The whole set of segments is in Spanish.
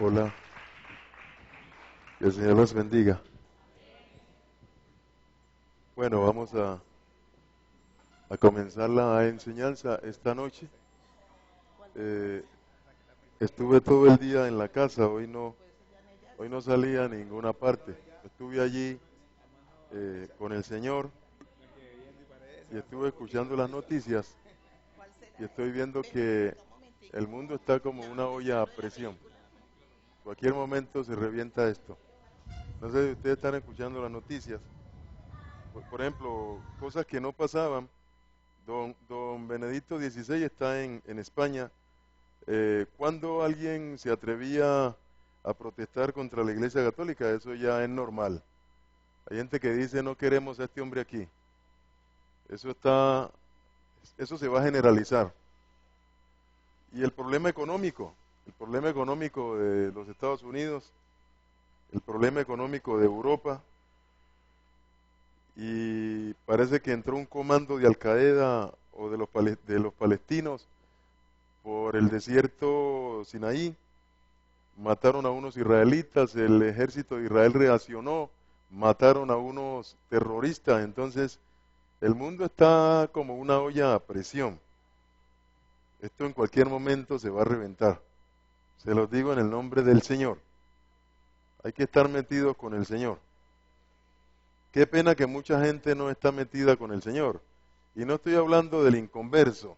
Hola, que el Señor los bendiga. Bueno, vamos a comenzar la enseñanza esta noche. Eh, Estuve todo el día en la casa, hoy no salí a ninguna parte. Estuve allí con el Señor y estuve escuchando las noticias y estoy viendo que el mundo está como una olla a presión. Cualquier momento se revienta esto. No sé si ustedes están escuchando las noticias. Por ejemplo, cosas que no pasaban. Don Benedicto XVI está en España. Cuando alguien se atrevía a protestar contra la Iglesia Católica, eso ya es normal. Hay gente que dice no queremos a este hombre aquí. Eso se va a generalizar. Y el problema económico de los Estados Unidos, el problema económico de Europa, y parece que entró un comando de Al Qaeda o de los palestinos por el desierto Sinaí, mataron a unos israelitas, el ejército de Israel reaccionó, mataron a unos terroristas, entonces el mundo está como una olla a presión. Esto en cualquier momento se va a reventar. Se los digo en el nombre del Señor. Hay que estar metidos con el Señor. Qué pena que mucha gente no está metida con el Señor. Y no estoy hablando del inconverso,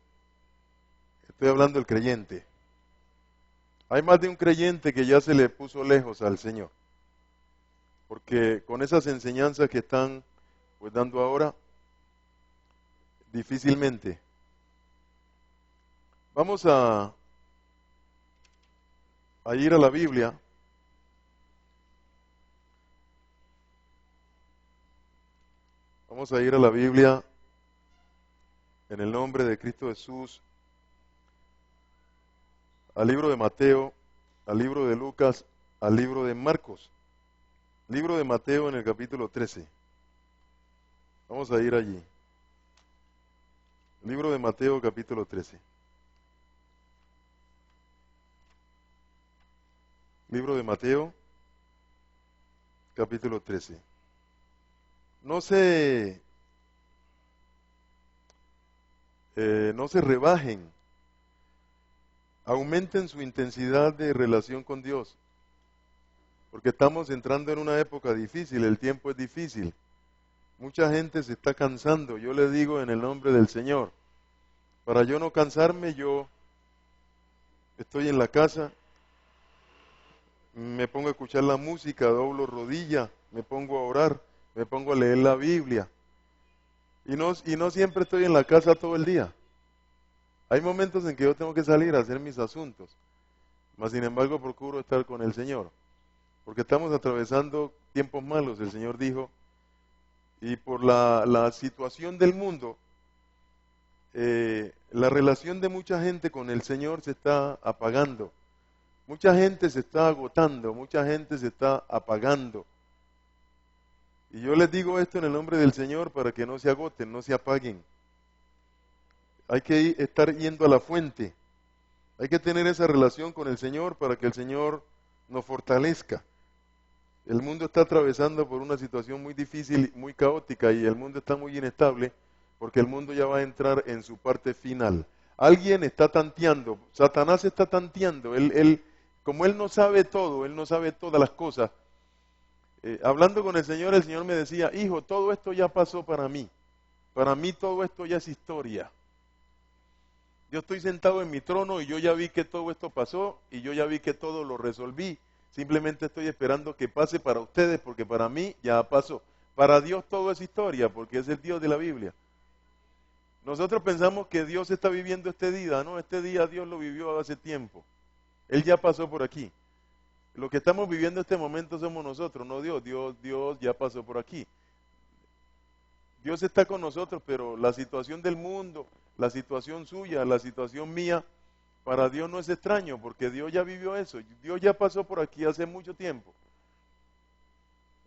estoy hablando del creyente. Hay más de un creyente que ya se le puso lejos al Señor. Porque con esas enseñanzas que están pues dando ahora, difícilmente. Vamos a ir a la Biblia. Vamos a ir a la Biblia en el nombre de Cristo Jesús, al libro de Mateo, al libro de Lucas, al libro de Marcos. Libro de Mateo en el capítulo 13. Vamos a ir allí. Libro de Mateo, capítulo 13. Libro de Mateo, capítulo 13. No se rebajen, aumenten su intensidad de relación con Dios, porque estamos entrando en una época difícil, el tiempo es difícil. Mucha gente se está cansando, yo le digo en el nombre del Señor, para yo no cansarme, yo estoy en la casa, me pongo a escuchar la música, doblo rodilla, me pongo a orar, me pongo a leer la Biblia. Y no siempre estoy en la casa todo el día. Hay momentos en que yo tengo que salir a hacer mis asuntos, mas sin embargo procuro estar con el Señor, porque estamos atravesando tiempos malos, el Señor dijo, y por la situación del mundo, la relación de mucha gente con el Señor se está apagando. Mucha gente se está agotando, mucha gente se está apagando. Y yo les digo esto en el nombre del Señor para que no se agoten, no se apaguen. Hay que estar yendo a la fuente. Hay que tener esa relación con el Señor para que el Señor nos fortalezca. El mundo está atravesando por una situación muy difícil, muy caótica, y el mundo está muy inestable porque el mundo ya va a entrar en su parte final. Alguien está tanteando, Satanás está tanteando, como él no sabe todo, él no sabe todas las cosas. Hablando con el Señor me decía, hijo, todo esto ya pasó para mí todo esto ya es historia. Yo estoy sentado en mi trono y yo ya vi que todo esto pasó y yo ya vi que todo lo resolví. Simplemente estoy esperando que pase para ustedes porque para mí ya pasó. Para Dios todo es historia porque es el Dios de la Biblia. Nosotros pensamos que Dios está viviendo este día, no, este día Dios lo vivió hace tiempo. Él ya pasó por aquí. Lo que estamos viviendo en este momento somos nosotros, no Dios. Dios ya pasó por aquí. Dios está con nosotros, pero la situación del mundo, la situación suya, la situación mía, para Dios no es extraño, porque Dios ya vivió eso. Dios ya pasó por aquí hace mucho tiempo.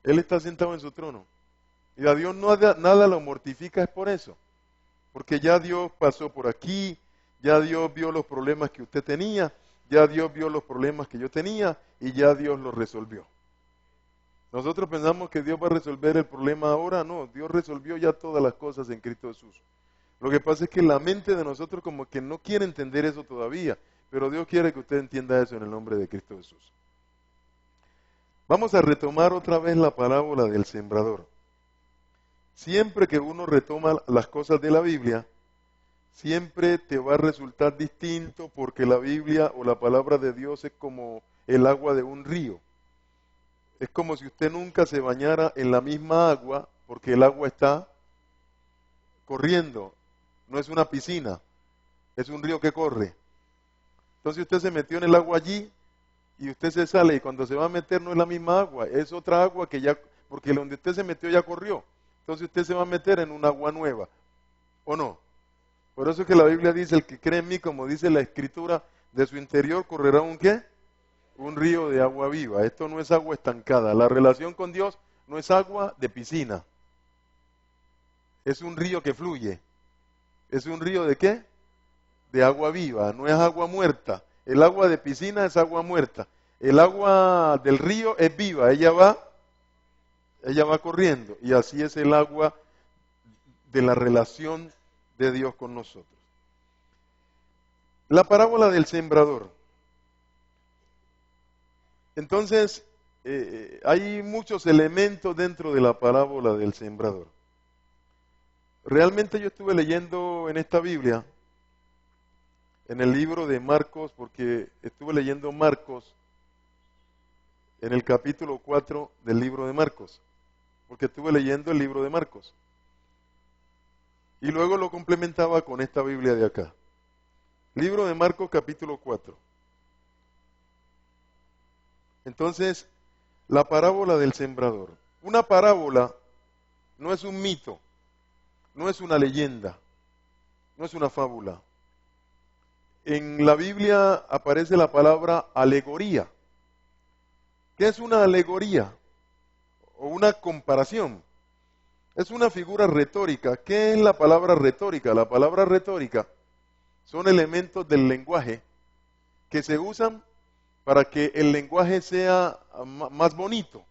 Él está sentado en su trono. Y a Dios nada lo mortifica, es por eso. Porque ya Dios pasó por aquí, ya Dios vio los problemas que usted tenía, ya Dios vio los problemas que yo tenía y ya Dios los resolvió. Nosotros pensamos que Dios va a resolver el problema ahora, no, Dios resolvió ya todas las cosas en Cristo Jesús. Lo que pasa es que la mente de nosotros como que no quiere entender eso todavía, pero Dios quiere que usted entienda eso en el nombre de Cristo Jesús. Vamos a retomar otra vez la parábola del sembrador. Siempre que uno retoma las cosas de la Biblia, siempre te va a resultar distinto porque la Biblia o la palabra de Dios es como el agua de un río. Es como si usted nunca se bañara en la misma agua porque el agua está corriendo. No es una piscina, es un río que corre. Entonces usted se metió en el agua allí y usted se sale y cuando se va a meter no es la misma agua, es otra agua que ya, porque donde usted se metió ya corrió. Entonces usted se va a meter en un agua nueva, ¿o no? Por eso es que la Biblia dice, el que cree en mí, como dice la Escritura, de su interior correrá un ¿qué? Un río de agua viva. Esto no es agua estancada. La relación con Dios no es agua de piscina. Es un río que fluye. ¿Es un río de qué? De agua viva, no es agua muerta. El agua de piscina es agua muerta. El agua del río es viva, ella va corriendo. Y así es el agua de la relación de Dios con nosotros. La parábola del sembrador. Entonces, hay muchos elementos dentro de la parábola del sembrador. Realmente yo estuve leyendo en esta Biblia, en el libro de Marcos, porque estuve leyendo Marcos en el capítulo 4 del libro de Marcos, porque estuve leyendo el libro de Marcos. Y luego lo complementaba con esta Biblia de acá. Libro de Marcos capítulo 4. Entonces, la parábola del sembrador. Una parábola no es un mito, no es una leyenda, no es una fábula. En la Biblia aparece la palabra alegoría. ¿Qué es una alegoría? O una comparación. Es una figura retórica. ¿Qué es la palabra retórica? La palabra retórica son elementos del lenguaje que se usan para que el lenguaje sea más bonito,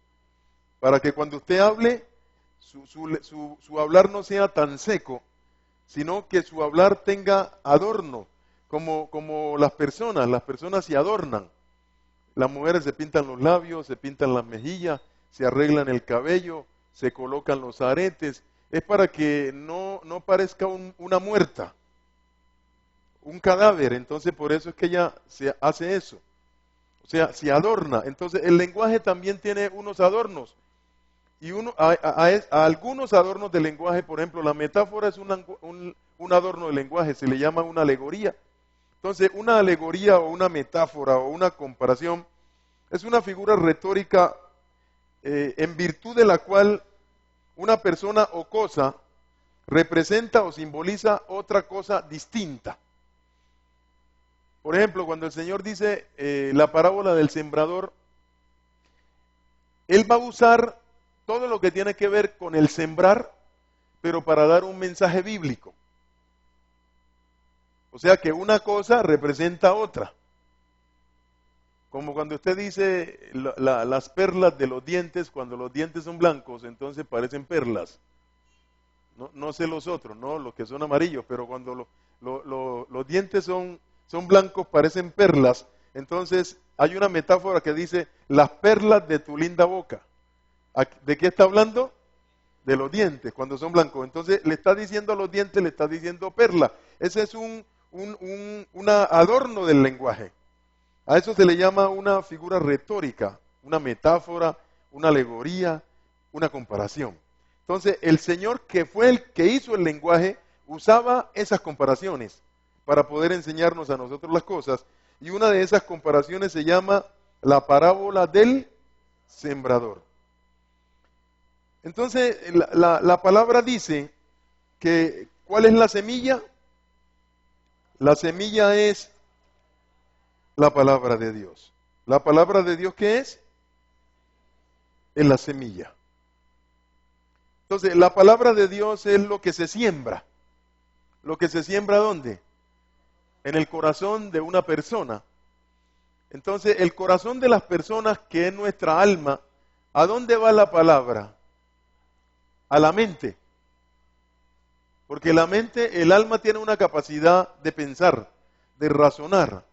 para que cuando usted hable, su hablar no sea tan seco, sino que su hablar tenga adorno, como las personas se adornan. Las mujeres se pintan los labios, se pintan las mejillas, se arreglan el cabello, se colocan los aretes. Es para que no parezca una muerta, un cadáver. Entonces por eso es que ella se hace eso. O sea, se adorna. Entonces el lenguaje también tiene unos adornos. Y a algunos adornos del lenguaje, por ejemplo, la metáfora es un adorno del lenguaje, se le llama una alegoría. Entonces, una alegoría o una metáfora o una comparación es una figura retórica en virtud de la cual una persona o cosa representa o simboliza otra cosa distinta. Por ejemplo, cuando el Señor dice la parábola del sembrador, Él va a usar todo lo que tiene que ver con el sembrar, pero para dar un mensaje bíblico. O sea que una cosa representa otra. Como cuando usted dice las perlas de los dientes, cuando los dientes son blancos, entonces parecen perlas. No sé los otros, no los que son amarillos, pero cuando los dientes son blancos, parecen perlas. Entonces hay una metáfora que dice las perlas de tu linda boca. ¿De qué está hablando? De los dientes, cuando son blancos. Entonces le está diciendo a los dientes, le está diciendo perla. Ese es un adorno del lenguaje. A eso se le llama una figura retórica, una metáfora, una alegoría, una comparación. Entonces, el Señor, que fue el que hizo el lenguaje, usaba esas comparaciones para poder enseñarnos a nosotros las cosas. Y una de esas comparaciones se llama la parábola del sembrador. Entonces, la palabra dice que, ¿cuál es la semilla? La semilla es la palabra de Dios. ¿La palabra de Dios qué es? Es la semilla. Entonces, la palabra de Dios es lo que se siembra. ¿Lo que se siembra dónde? En el corazón de una persona. Entonces, el corazón de las personas, que es nuestra alma, ¿a dónde va la palabra? A la mente. Porque la mente, el alma tiene una capacidad de pensar, de razonar.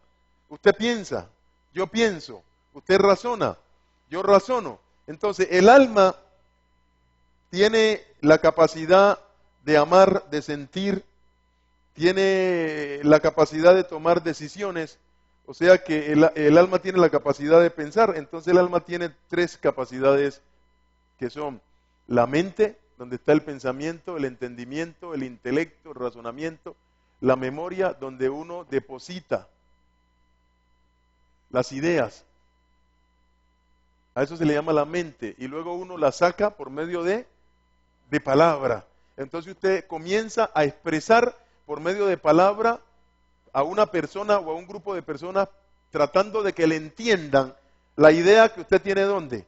Usted piensa, yo pienso, usted razona, yo razono. Entonces, el alma tiene la capacidad de amar, de sentir, tiene la capacidad de tomar decisiones, o sea que el alma tiene la capacidad de pensar. Entonces el alma tiene tres capacidades, que son la mente, donde está el pensamiento, el entendimiento, el intelecto, el razonamiento, la memoria, donde uno deposita las ideas. A eso se le llama la mente, y luego uno la saca por medio de palabra. Entonces usted comienza a expresar por medio de palabra a una persona o a un grupo de personas, tratando de que le entiendan la idea que usted tiene. ¿Dónde?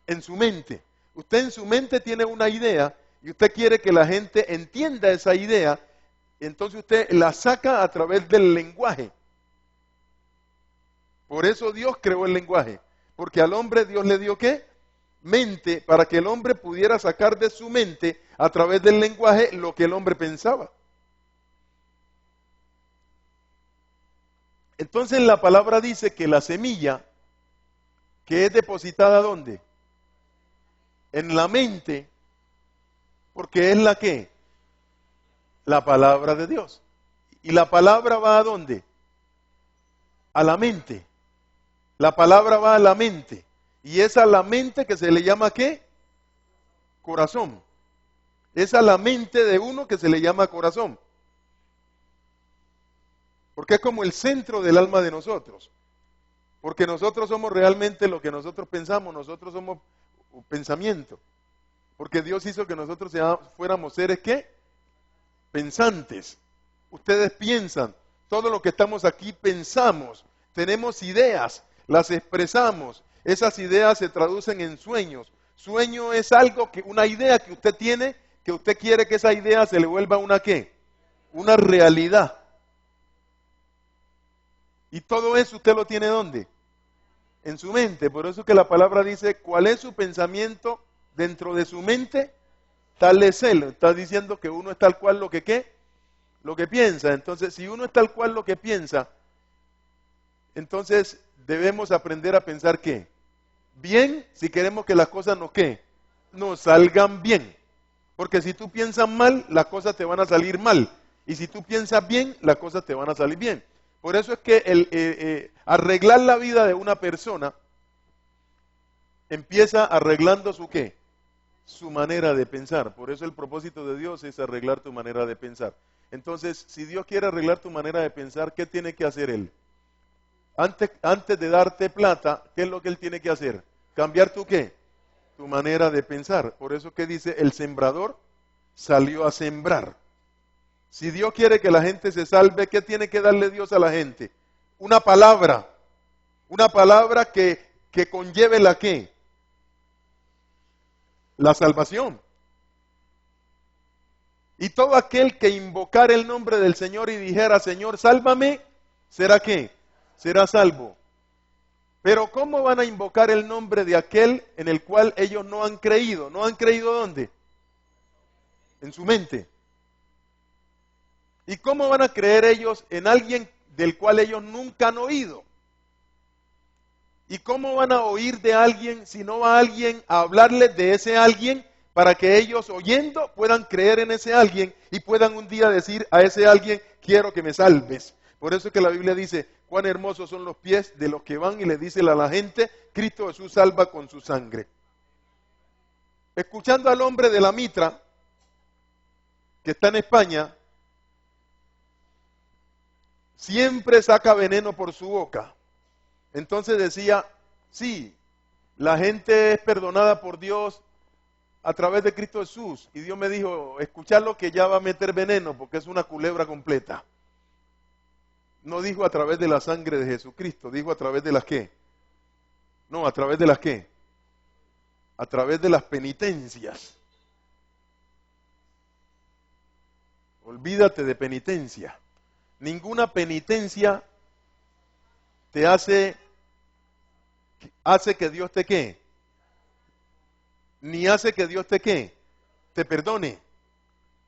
En su mente. Usted en su mente tiene una idea y usted quiere que la gente entienda esa idea, entonces usted la saca a través del lenguaje. Por eso Dios creó el lenguaje, porque al hombre Dios le dio ¿qué? Mente, para que el hombre pudiera sacar de su mente a través del lenguaje lo que el hombre pensaba. Entonces la palabra dice que la semilla, que es depositada ¿dónde? En la mente, porque es la que, la palabra de Dios. Y la palabra va ¿a dónde? A la mente. La palabra va a la mente. Y es a la mente que se le llama ¿qué? Corazón. Es a la mente de uno que se le llama corazón. Porque es como el centro del alma de nosotros. Porque nosotros somos realmente lo que nosotros pensamos, nosotros somos pensamiento. Porque Dios hizo que nosotros fuéramos seres ¿qué? Pensantes. Ustedes piensan, todo lo que estamos aquí pensamos, tenemos ideas, las expresamos, esas ideas se traducen en sueños. Sueño es algo que, una idea que usted tiene, que usted quiere que esa idea se le vuelva una ¿qué? Una realidad. Y todo eso usted lo tiene ¿dónde? En su mente. Por eso que la palabra dice, ¿cuál es su pensamiento dentro de su mente? Tal es él. Está diciendo que uno es tal cual lo que ¿qué? Lo que piensa. Entonces, si uno es tal cual lo que piensa, entonces debemos aprender a pensar ¿qué? Bien, si queremos que las cosas nos ¿qué? Nos salgan bien. Porque si tú piensas mal, las cosas te van a salir mal. Y si tú piensas bien, las cosas te van a salir bien. Por eso es que arreglar la vida de una persona empieza arreglando su ¿qué? Su manera de pensar. Por eso el propósito de Dios es arreglar tu manera de pensar. Entonces, si Dios quiere arreglar tu manera de pensar, ¿qué tiene que hacer Él? Antes de darte plata, ¿qué es lo que Él tiene que hacer? Cambiar tu ¿qué? Tu manera de pensar. Por eso que dice, el sembrador salió a sembrar. Si Dios quiere que la gente se salve, ¿qué tiene que darle Dios a la gente? Una palabra que conlleve la ¿qué? La salvación. Y todo aquel que invocara el nombre del Señor y dijera, Señor, sálvame, ¿será qué? Será salvo. Pero ¿cómo van a invocar el nombre de aquel en el cual ellos no han creído? ¿No han creído dónde? En su mente. ¿Y cómo van a creer ellos en alguien del cual ellos nunca han oído? ¿Y cómo van a oír de alguien si no va alguien a hablarles de ese alguien para que ellos oyendo puedan creer en ese alguien y puedan un día decir a ese alguien, quiero que me salves? Por eso es que la Biblia dice, cuán hermosos son los pies de los que van y le dicen a la gente, Cristo Jesús salva con su sangre. Escuchando al hombre de la mitra, que está en España, siempre saca veneno por su boca. Entonces decía, sí, la gente es perdonada por Dios a través de Cristo Jesús. Y Dios me dijo, escuchadlo que ya va a meter veneno porque es una culebra completa. No dijo a través de la sangre de Jesucristo, dijo a través de las qué. No, a través de las qué. A través de las penitencias. Olvídate de penitencia. Ninguna penitencia te hace hace que Dios te ¿qué? Ni hace que Dios te ¿qué? Te perdone.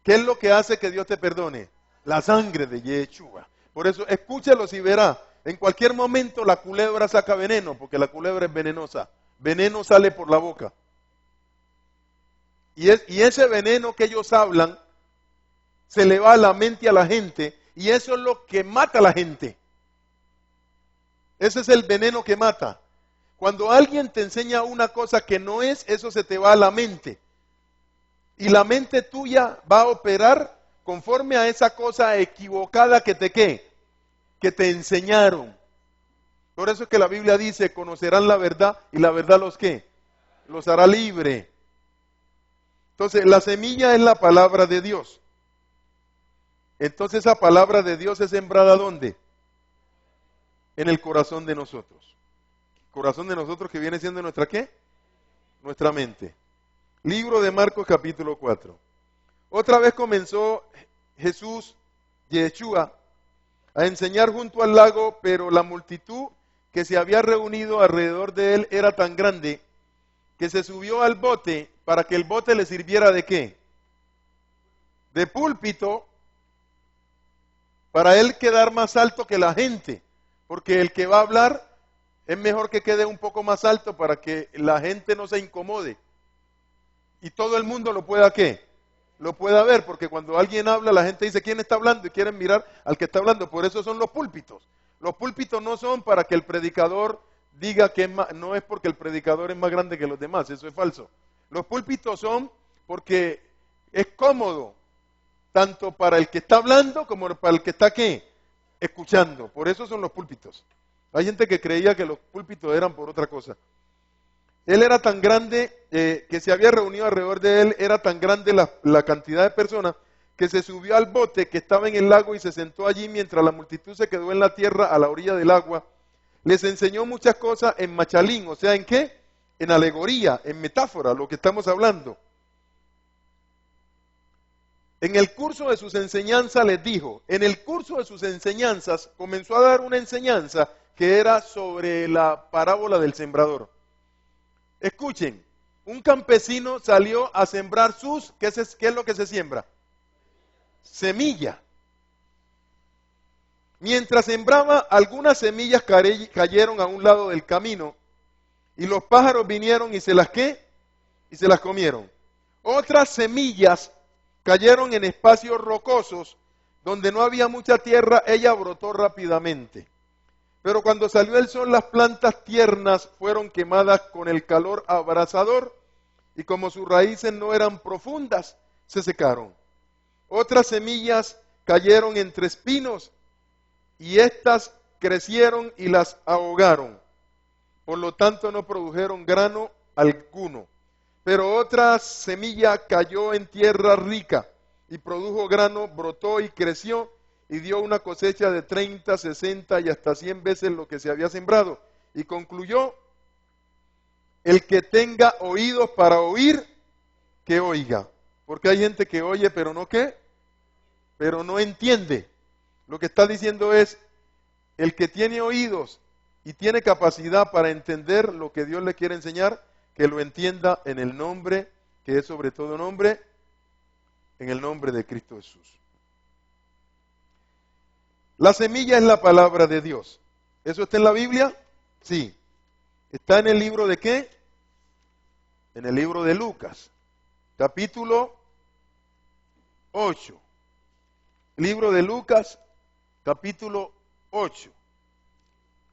¿Qué es lo que hace que Dios te perdone? La sangre de Yeshua. Por eso, escúchelo y verá. En cualquier momento la culebra saca veneno, porque la culebra es venenosa. Veneno sale por la boca. Y ese veneno que ellos hablan, se le va a la mente a la gente, y eso es lo que mata a la gente. Ese es el veneno que mata. Cuando alguien te enseña una cosa que no es, eso se te va a la mente. Y la mente tuya va a operar conforme a esa cosa equivocada que te ¿qué? Que te enseñaron. Por eso es que la Biblia dice, conocerán la verdad y la verdad los ¿qué? Los hará libre. Entonces, la semilla es la palabra de Dios. Entonces, esa palabra de Dios es sembrada ¿dónde? En el corazón de nosotros. Corazón de nosotros que viene siendo nuestra ¿qué? Nuestra mente. Libro de Marcos capítulo 4. Otra vez comenzó Jesús, Yeshua, a enseñar junto al lago, pero la multitud que se había reunido alrededor de él era tan grande que se subió al bote para que el bote le sirviera ¿de qué? De púlpito, para él quedar más alto que la gente, porque el que va a hablar es mejor que quede un poco más alto para que la gente no se incomode y todo el mundo lo pueda ¿qué? Lo pueda ver, porque cuando alguien habla la gente dice ¿quién está hablando? Y quieren mirar al que está hablando, por eso son los púlpitos. Los púlpitos no son para que el predicador diga que es más, no es porque el predicador es más grande que los demás, eso es falso. Los púlpitos son porque es cómodo, tanto para el que está hablando como para el que está ¿qué? Escuchando. Por eso son los púlpitos. Hay gente que creía que los púlpitos eran por otra cosa. Él era tan grande, que se había reunido alrededor de él, era tan grande la cantidad de personas, que se subió al bote que estaba en el lago y se sentó allí mientras la multitud se quedó en la tierra a la orilla del agua. Les enseñó muchas cosas en machalín, o sea, ¿en qué? En alegoría, en metáfora, lo que estamos hablando. En el curso de sus enseñanzas les dijo, en el curso de sus enseñanzas comenzó a dar una enseñanza que era sobre la parábola del sembrador. Escuchen, un campesino salió a sembrar ¿qué es lo que se siembra? Semilla. Mientras sembraba, algunas semillas cayeron a un lado del camino y los pájaros vinieron y se las ¿qué? Y se las comieron. Otras semillas cayeron en espacios rocosos donde no había mucha tierra, ella brotó rápidamente. Pero cuando salió el sol, las plantas tiernas fueron quemadas con el calor abrasador y como sus raíces no eran profundas, se secaron. Otras semillas cayeron entre espinos y éstas crecieron y las ahogaron. Por lo tanto, no produjeron grano alguno. Pero otra semilla cayó en tierra rica y produjo grano, brotó y creció y dio una cosecha de 30, 60 y hasta 100 veces lo que se había sembrado. Y concluyó, el que tenga oídos para oír, que oiga. Porque hay gente que oye, pero no ¿qué? Pero no entiende. Lo que está diciendo es, el que tiene oídos y tiene capacidad para entender lo que Dios le quiere enseñar, que lo entienda en el nombre, que es sobre todo nombre, en el nombre de Cristo Jesús. La semilla es la palabra de Dios. ¿Eso está en la Biblia? Sí. ¿Está en el libro de qué? En el libro de Lucas, capítulo 8. Libro de Lucas, capítulo 8.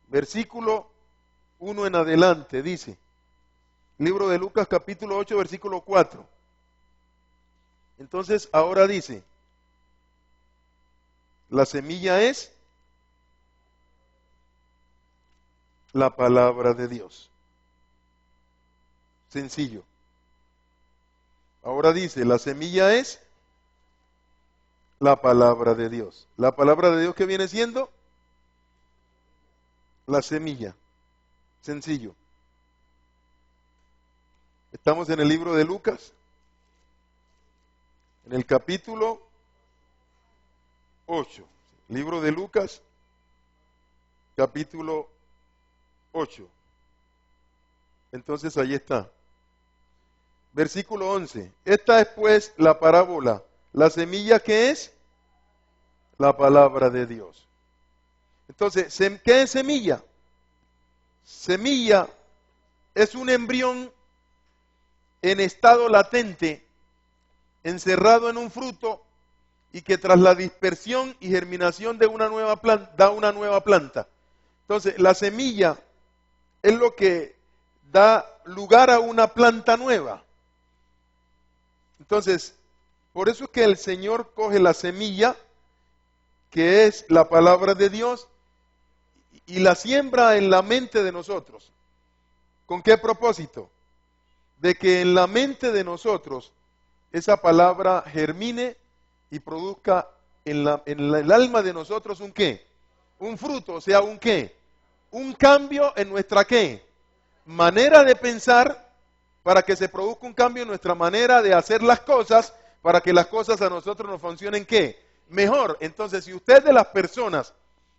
Versículo 1 en adelante, dice. Libro de Lucas, capítulo 8, versículo 4. Entonces, ahora dice, la semilla es la palabra de Dios. Sencillo. Ahora dice, la semilla es la palabra de Dios. La palabra de Dios, ¿qué viene siendo? La semilla. Sencillo. Estamos en el libro de Lucas, en el capítulo 8. Libro de Lucas, capítulo 8. Entonces ahí está. Versículo 11. Esta es pues la parábola. La semilla, ¿qué es? La palabra de Dios. Entonces, ¿qué es semilla? Semilla es un embrión en estado latente, encerrado en un fruto, y que tras la dispersión y germinación de una nueva planta, da una nueva planta. Entonces, la semilla es lo que da lugar a una planta nueva. Entonces, por eso es que el Señor coge la semilla, que es la palabra de Dios, y la siembra en la mente de nosotros. ¿Con qué propósito? De que en la mente de nosotros esa palabra germine y produzca en el alma de nosotros un qué, un fruto, o sea, un qué, un cambio en nuestra qué, manera de pensar, para que se produzca un cambio en nuestra manera de hacer las cosas, para que las cosas a nosotros nos funcionen qué, mejor. Entonces, si usted de las personas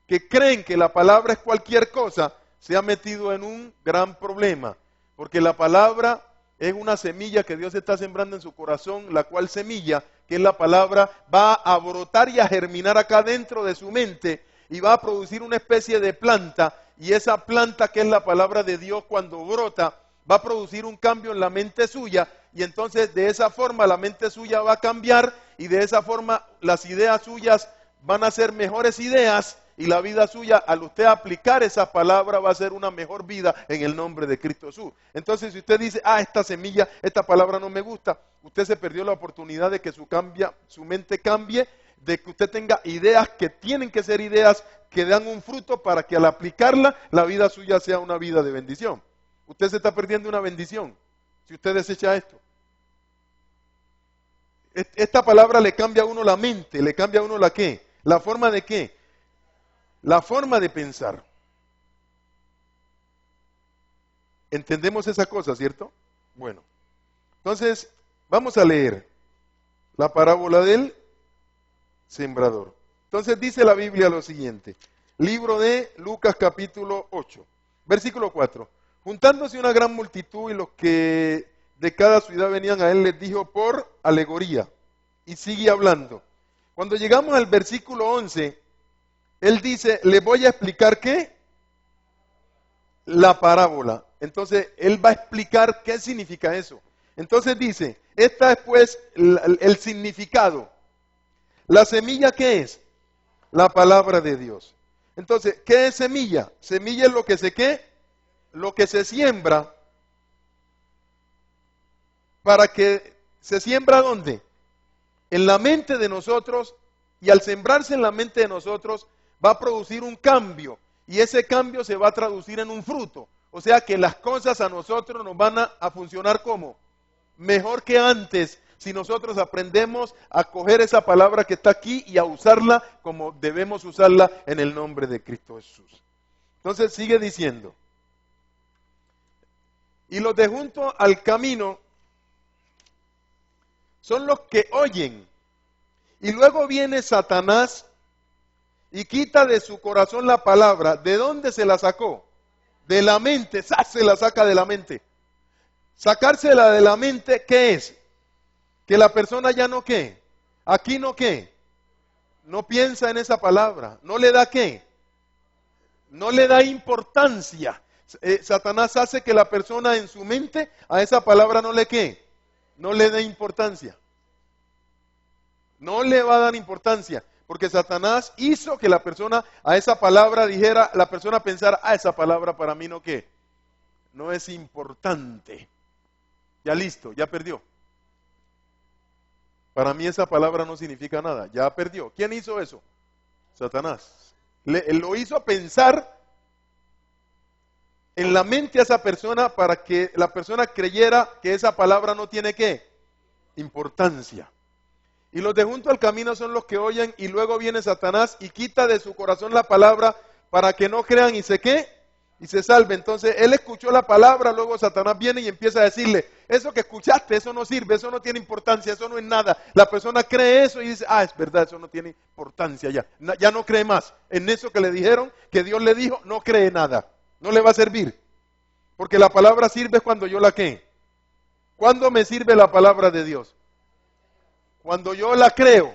que creen que la palabra es cualquier cosa, se ha metido en un gran problema, porque la palabra es una semilla que Dios está sembrando en su corazón, la cual semilla, que es la palabra, va a brotar y a germinar acá dentro de su mente y va a producir una especie de planta, y esa planta que es la palabra de Dios, cuando brota, va a producir un cambio en la mente suya, y entonces de esa forma la mente suya va a cambiar, y de esa forma las ideas suyas van a ser mejores ideas, y la vida suya, al usted aplicar esa palabra, va a ser una mejor vida en el nombre de Cristo Jesús. Entonces, si usted dice, esta semilla, esta palabra no me gusta, usted se perdió la oportunidad de que su mente cambie, de que usted tenga ideas que tienen que ser ideas que dan un fruto, para que al aplicarla, la vida suya sea una vida de bendición. Usted se está perdiendo una bendición si usted desecha esto. Esta palabra le cambia a uno la mente, le cambia a uno la qué, la forma de qué, la forma de pensar. ¿Entendemos esa cosa, cierto? Bueno, entonces vamos a leer la parábola del sembrador. Entonces dice la Biblia lo siguiente, libro de Lucas capítulo 8, versículo 4. Juntándose una gran multitud y los que de cada ciudad venían a él, les dijo por alegoría, y sigue hablando. Cuando llegamos al versículo 11, él dice, les voy a explicar ¿qué? La parábola. Entonces, él va a explicar qué significa eso. Entonces dice, esta es pues el significado. ¿La semilla qué es? La palabra de Dios. Entonces, ¿qué es semilla? Semilla es lo que se ¿qué? Lo que se siembra, para que se siembra ¿dónde? En la mente de nosotros, y al sembrarse en la mente de nosotros, va a producir un cambio, y ese cambio se va a traducir en un fruto. O sea que las cosas a nosotros nos van a funcionar como mejor que antes, si nosotros aprendemos a coger esa palabra que está aquí y a usarla como debemos usarla en el nombre de Cristo Jesús. Entonces sigue diciendo, y los de junto al camino son los que oyen, y luego viene Satanás y quita de su corazón la palabra. ¿De dónde se la sacó? De la mente. Se la saca de la mente. Sacársela de la mente, ¿qué es? Que la persona ya no ¿qué? Aquí no ¿qué? No piensa en esa palabra. No le da ¿qué? No le da importancia. Satanás hace que la persona en su mente a esa palabra no le ¿qué? No le dé importancia. No le va a dar importancia. Porque Satanás hizo que la persona a esa palabra dijera, la persona pensara, esa palabra para mí no ¿qué? No es importante. Ya listo, ya perdió. Para mí esa palabra no significa nada, ya perdió. ¿Quién hizo eso? Satanás. Lo hizo pensar en la mente a esa persona para que la persona creyera que esa palabra no tiene ¿qué? Importancia. Y los de junto al camino son los que oyen, y luego viene Satanás y quita de su corazón la palabra para que no crean y se ¿qué? Y se salve. Entonces él escuchó la palabra, luego Satanás viene y empieza a decirle, eso que escuchaste, eso no sirve, eso no tiene importancia, eso no es nada. La persona cree eso y dice, es verdad, eso no tiene importancia ya. Ya no cree más. En eso que le dijeron, que Dios le dijo, no cree nada. No le va a servir. Porque la palabra sirve cuando yo la ¿qué? ¿Cuándo me sirve la palabra de Dios? Cuando yo la creo.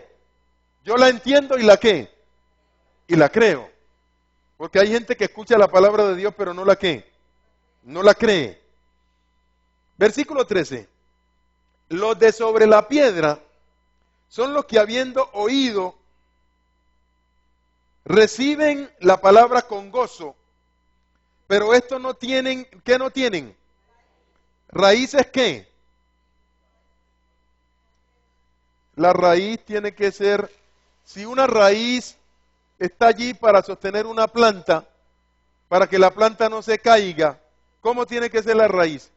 Yo la entiendo y la ¿qué? Y la creo. Porque hay gente que escucha la palabra de Dios pero no la ¿qué? No la cree. Versículo 13. Los de sobre la piedra son los que habiendo oído reciben la palabra con gozo, pero estos no tienen, ¿qué no tienen? ¿Raíces qué? La raíz tiene que ser, si una raíz está allí para sostener una planta, para que la planta no se caiga, ¿cómo tiene que ser la raíz?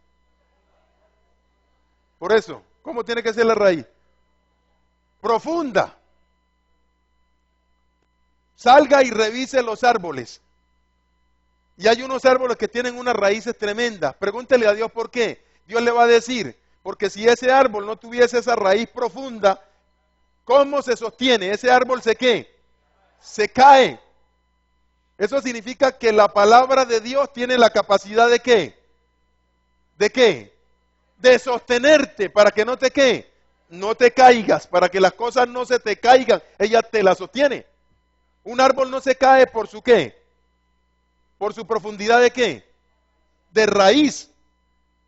Por eso, ¿cómo tiene que ser la raíz? Profunda. Salga y revise los árboles. Y hay unos árboles que tienen unas raíces tremendas. Pregúntele a Dios por qué. Dios le va a decir, porque si ese árbol no tuviese esa raíz profunda, ¿cómo se sostiene? Ese árbol se ¿qué? Se cae. Eso significa que la palabra de Dios tiene la capacidad de ¿qué? ¿De qué? De sostenerte para que no te ¿qué? No te caigas, para que las cosas no se te caigan. Ella te la sostiene. Un árbol no se cae por su ¿qué? Por su profundidad de ¿qué? De raíz.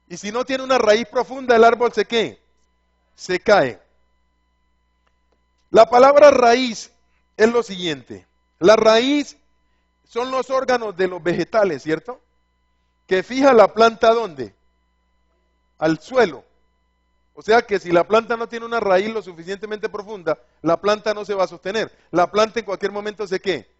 Y si no tiene una raíz profunda, el árbol se ¿qué? Se cae. La palabra raíz es lo siguiente. La raíz son los órganos de los vegetales, ¿cierto? Que fija la planta ¿dónde? Al suelo. O sea que si la planta no tiene una raíz lo suficientemente profunda, la planta no se va a sostener. La planta en cualquier momento se ¿qué?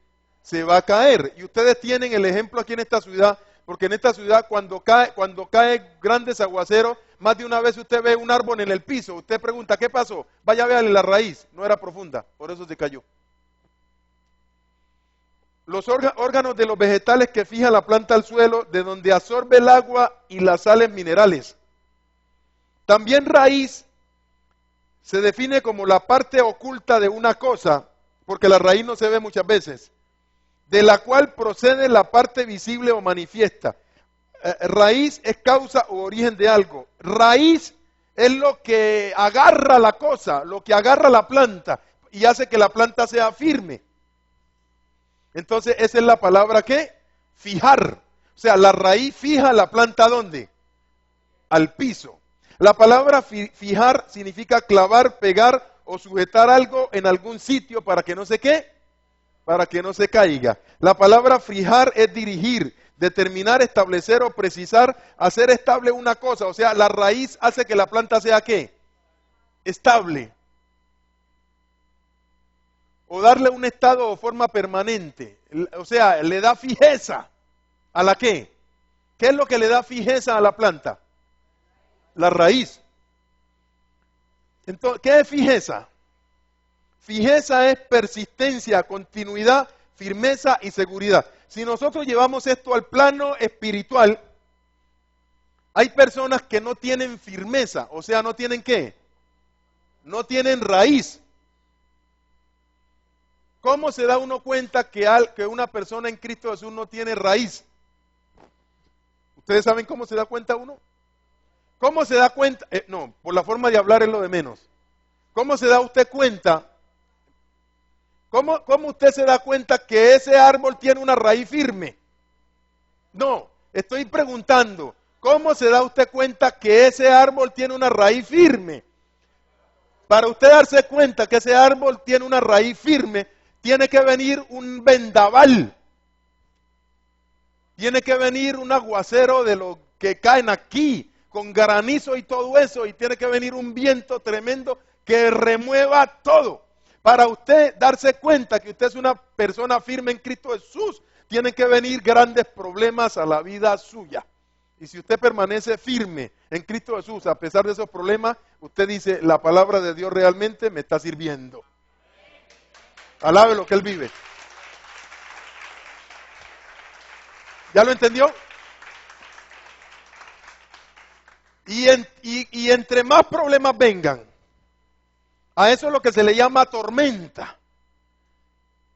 Se va a caer. Y ustedes tienen el ejemplo aquí en esta ciudad, porque en esta ciudad cuando cae grandes aguaceros, más de una vez usted ve un árbol en el piso, usted pregunta, ¿qué pasó? Vaya a verle la raíz, no era profunda, por eso se cayó. Los órganos de los vegetales que fija la planta al suelo, de donde absorbe el agua y las sales minerales. También raíz se define como la parte oculta de una cosa, porque la raíz no se ve muchas veces, de la cual procede la parte visible o manifiesta. Raíz es causa o origen de algo. Raíz es lo que agarra la cosa, lo que agarra la planta y hace que la planta sea firme. Entonces esa es la palabra ¿qué? Fijar. O sea, la raíz fija la planta ¿dónde? Al piso. La palabra fijar significa clavar, pegar o sujetar algo en algún sitio para que no se ¿qué? Para que no se caiga. La palabra fijar es dirigir, determinar, establecer o precisar, hacer estable una cosa. O sea, la raíz hace que la planta sea ¿qué? Estable. O darle un estado o forma permanente. O sea, le da fijeza. ¿A la qué? ¿Qué es lo que le da fijeza a la planta? La raíz. Entonces, ¿qué es fijeza? Fijeza es persistencia, continuidad, firmeza y seguridad. Si nosotros llevamos esto al plano espiritual, hay personas que no tienen firmeza, o sea, no tienen ¿qué? No tienen raíz. ¿Cómo se da uno cuenta que una persona en Cristo Jesús no tiene raíz? ¿Ustedes saben cómo se da cuenta uno? ¿Cómo se da cuenta? No, por la forma de hablar es lo de menos. ¿Cómo se da usted cuenta? ¿Cómo usted se da cuenta que ese árbol tiene una raíz firme? No, estoy preguntando, ¿cómo se da usted cuenta que ese árbol tiene una raíz firme? Para usted darse cuenta que ese árbol tiene una raíz firme, tiene que venir un vendaval. Tiene que venir un aguacero de los que caen aquí, con granizo y todo eso, y tiene que venir un viento tremendo que remueva todo. Para usted darse cuenta que usted es una persona firme en Cristo Jesús, tienen que venir grandes problemas a la vida suya. Y si usted permanece firme en Cristo Jesús, a pesar de esos problemas, usted dice, la palabra de Dios realmente me está sirviendo. Alabe lo que Él vive. ¿Ya lo entendió? Y entre más problemas vengan, a eso es lo que se le llama tormenta,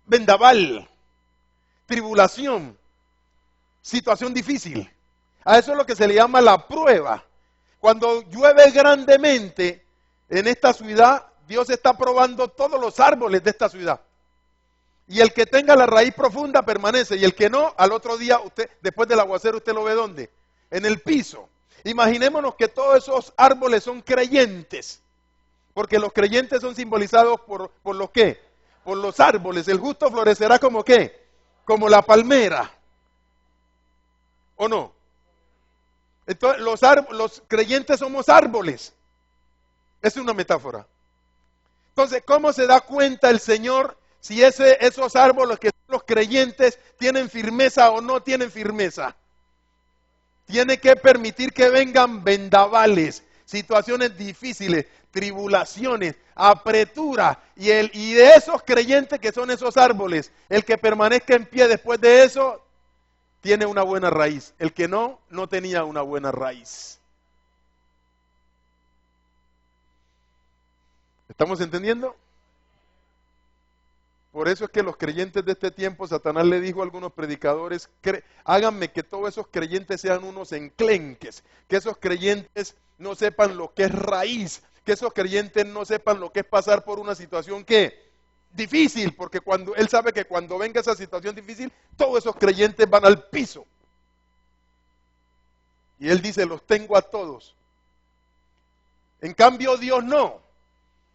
vendaval, tribulación, situación difícil. A eso es lo que se le llama la prueba. Cuando llueve grandemente en esta ciudad, Dios está probando todos los árboles de esta ciudad. Y el que tenga la raíz profunda permanece, y el que no, al otro día, usted, después del aguacero, usted lo ve ¿dónde? En el piso. Imaginémonos que todos esos árboles son creyentes, porque los creyentes son simbolizados por los ¿qué? Por los árboles. El justo florecerá como ¿qué? Como la palmera. ¿O no? Entonces, los creyentes somos árboles. Es una metáfora. Entonces, ¿cómo se da cuenta el Señor si esos árboles que son los creyentes tienen firmeza o no tienen firmeza? Tiene que permitir que vengan vendavales, situaciones difíciles, tribulaciones, apretura, y de esos creyentes que son esos árboles, el que permanezca en pie después de eso, tiene una buena raíz. El que no tenía una buena raíz. ¿Estamos entendiendo? Por eso es que los creyentes de este tiempo, Satanás le dijo a algunos predicadores, háganme que todos esos creyentes sean unos enclenques, que esos creyentes no sepan lo que es raíz, que esos creyentes no sepan lo que es pasar por una situación que difícil, porque cuando él sabe que cuando venga esa situación difícil, todos esos creyentes van al piso. Y él dice, los tengo a todos. En cambio, Dios no.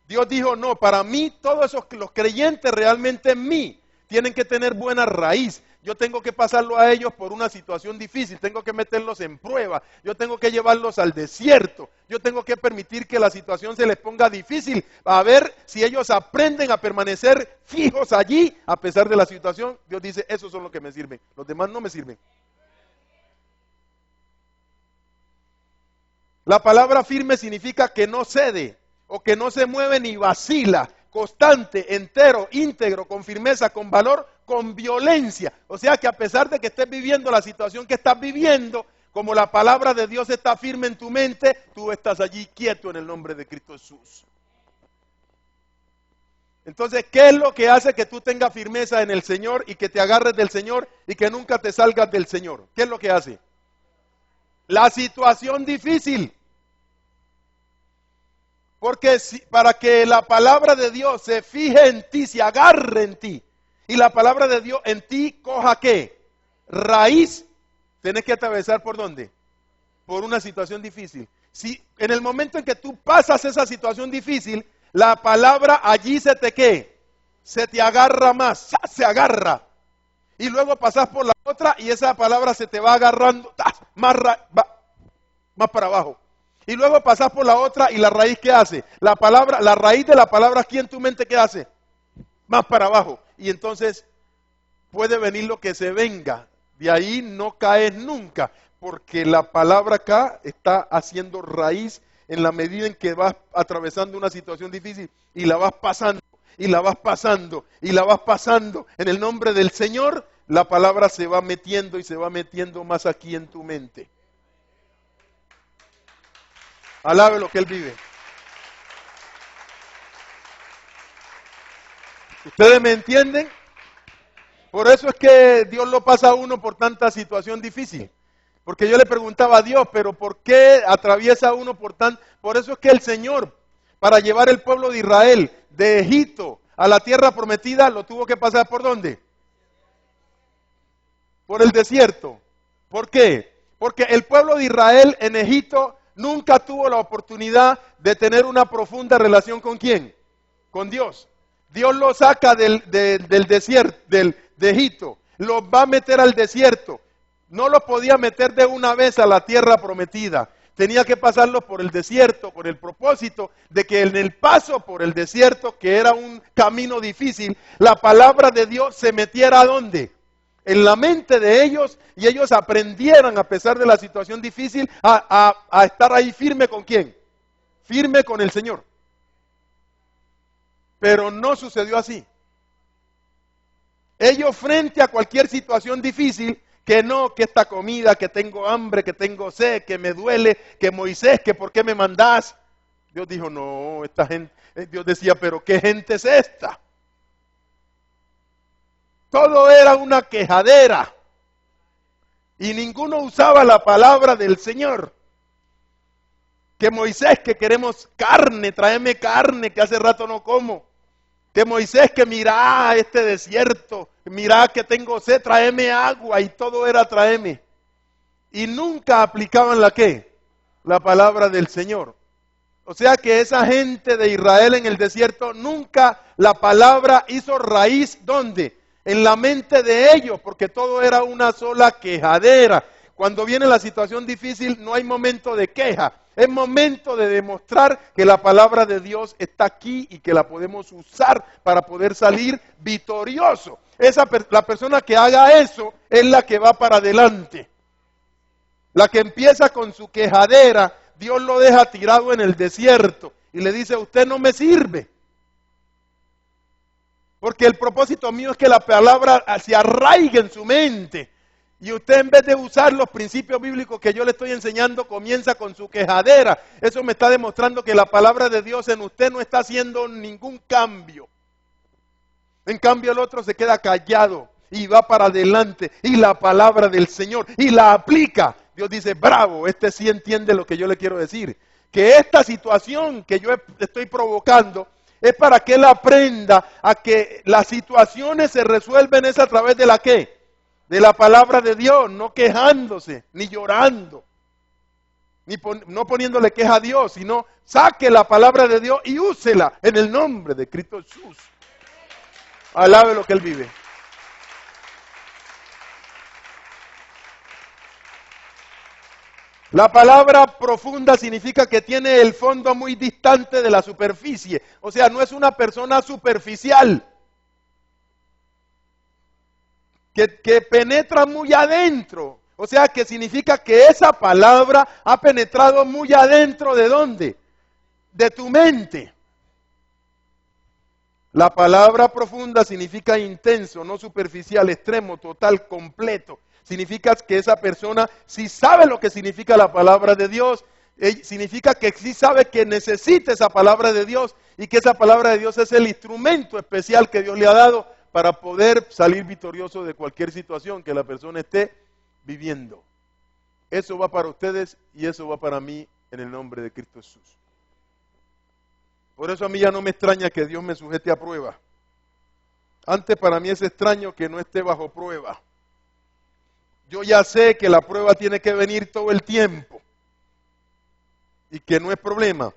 Dios dijo, no, para mí todos los creyentes realmente en mí tienen que tener buena raíz. Yo tengo que pasarlo a ellos por una situación difícil, tengo que meterlos en prueba, yo tengo que llevarlos al desierto, yo tengo que permitir que la situación se les ponga difícil, a ver si ellos aprenden a permanecer fijos allí a pesar de la situación. Dios dice, esos son los que me sirven, los demás no me sirven. La palabra firme significa que no cede, o que no se mueve ni vacila, constante, entero, íntegro, con firmeza, con valor, con violencia. O sea que a pesar de que estés viviendo la situación que estás viviendo, como la palabra de Dios está firme en tu mente, tú estás allí quieto en el nombre de Cristo Jesús. Entonces, ¿qué es lo que hace que tú tengas firmeza en el Señor y que te agarres del Señor y que nunca te salgas del Señor? ¿Qué es lo que hace? La situación difícil. Porque para que la palabra de Dios se fije en ti, se agarre en ti, y la palabra de Dios en ti coja ¿qué? Raíz, tenés que atravesar ¿por dónde? Por una situación difícil. Si en el momento en que tú pasas esa situación difícil, la palabra allí se te ¿qué? Se te agarra más, ya se agarra. Y luego pasas por la otra y esa palabra se te va agarrando más para abajo. Y luego pasas por la otra y la raíz ¿qué hace? La raíz de la palabra aquí en tu mente ¿qué hace? Más para abajo. Y entonces puede venir lo que se venga. De ahí no caes nunca, porque la palabra acá está haciendo raíz en la medida en que vas atravesando una situación difícil y la vas pasando, y la vas pasando, y la vas pasando. En el nombre del Señor, la palabra se va metiendo y se va metiendo más aquí en tu mente. Alabe lo que Él vive. ¿Ustedes me entienden? Por eso es que Dios lo pasa a uno por tanta situación difícil. Porque yo le preguntaba a Dios, pero ¿por qué atraviesa a uno por eso es que el Señor, para llevar el pueblo de Israel de Egipto a la tierra prometida, lo tuvo que pasar ¿por dónde? Por el desierto. ¿Por qué? Porque el pueblo de Israel en Egipto nunca tuvo la oportunidad de tener una profunda relación ¿con quién? Con Dios. Dios los saca del desierto, de Egipto, los va a meter al desierto. No los podía meter de una vez a la tierra prometida. Tenía que pasarlos por el desierto, por el propósito de que en el paso por el desierto, que era un camino difícil, la palabra de Dios se metiera ¿a dónde? En la mente de ellos, y ellos aprendieran a pesar de la situación difícil a estar ahí firme ¿con quién? Firme con el Señor. Pero no sucedió así. Ellos frente a cualquier situación difícil, que esta comida, que tengo hambre, que tengo sed, que me duele, que Moisés, que por qué me mandás. Dios dijo, no, esta gente, Dios decía, pero ¿qué gente es esta? Todo era una quejadera. Y ninguno usaba la palabra del Señor. Que Moisés, que queremos carne, tráeme carne, que hace rato no como. Que Moisés, que mira este desierto, mira que tengo sed, tráeme agua, y todo era tráeme. Y nunca aplicaban la ¿qué? La palabra del Señor. O sea que esa gente de Israel en el desierto, nunca la palabra hizo raíz, ¿dónde? En la mente de ellos, porque todo era una sola quejadera. Cuando viene la situación difícil, no hay momento de queja. Es momento de demostrar que la palabra de Dios está aquí y que la podemos usar para poder salir victorioso. La persona que haga eso es la que va para adelante. La que empieza con su quejadera, Dios lo deja tirado en el desierto y le dice, usted no me sirve. Porque el propósito mío es que la palabra se arraigue en su mente. Y usted, en vez de usar los principios bíblicos que yo le estoy enseñando, comienza con su quejadera. Eso me está demostrando que la palabra de Dios en usted no está haciendo ningún cambio. En cambio el otro se queda callado y va para adelante y la palabra del Señor y la aplica. Dios dice, bravo, este sí entiende lo que yo le quiero decir. Que esta situación que yo estoy provocando es para que él aprenda a que las situaciones se resuelven es a través de la ¿qué? De la palabra de Dios, no quejándose, ni llorando, no poniéndole queja a Dios, sino saque la palabra de Dios y úsela en el nombre de Cristo Jesús. Alabe lo que Él vive. La palabra profunda significa que tiene el fondo muy distante de la superficie. O sea, no es una persona superficial. Que penetra muy adentro. O sea, que significa que esa palabra ha penetrado muy adentro ¿de dónde? De tu mente. La palabra profunda significa intenso, no superficial, extremo, total, completo. Significa que esa persona sí sabe lo que significa la palabra de Dios. Significa que sí sabe que necesita esa palabra de Dios y que esa palabra de Dios es el instrumento especial que Dios le ha dado para poder salir victorioso de cualquier situación que la persona esté viviendo. Eso va para ustedes y eso va para mí en el nombre de Cristo Jesús. Por eso a mí ya no me extraña que Dios me sujete a prueba. Antes para mí es extraño que no esté bajo prueba. Yo ya sé que la prueba tiene que venir todo el tiempo y que no es problema.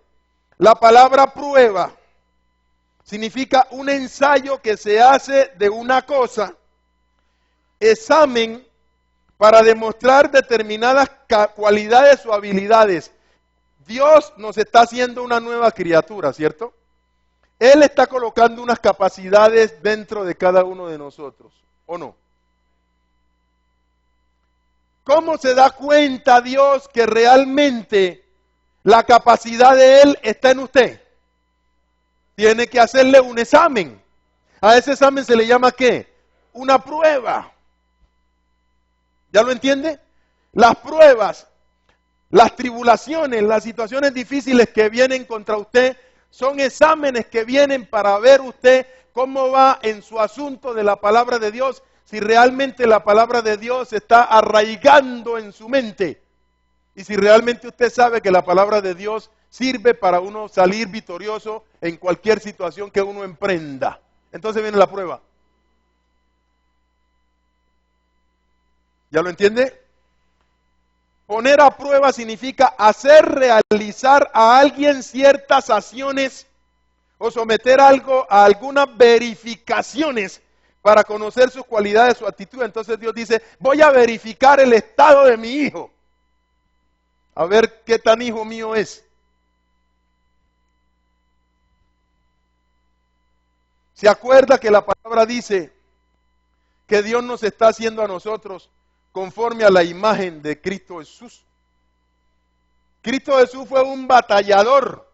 La palabra prueba significa un ensayo que se hace de una cosa, examen para demostrar determinadas cualidades o habilidades. Dios nos está haciendo una nueva criatura, ¿cierto? Él está colocando unas capacidades dentro de cada uno de nosotros, ¿o no? ¿Cómo se da cuenta Dios que realmente la capacidad de Él está en usted? Tiene que hacerle un examen. A ese examen se le llama ¿qué? Una prueba. ¿Ya lo entiende? Las pruebas, las tribulaciones, las situaciones difíciles que vienen contra usted son exámenes que vienen para ver usted cómo va en su asunto de la palabra de Dios, si realmente la palabra de Dios está arraigando en su mente y si realmente usted sabe que la palabra de Dios sirve para uno salir victorioso en cualquier situación que uno emprenda. Entonces viene la prueba. ¿Ya lo entiende? Poner a prueba significa hacer realizar a alguien ciertas acciones o someter algo a algunas verificaciones para conocer sus cualidades, su actitud. Entonces Dios dice, voy a verificar el estado de mi hijo. A ver qué tan hijo mío es. ¿Se acuerda que la palabra dice que Dios nos está haciendo a nosotros conforme a la imagen de Cristo Jesús? Cristo Jesús fue un batallador,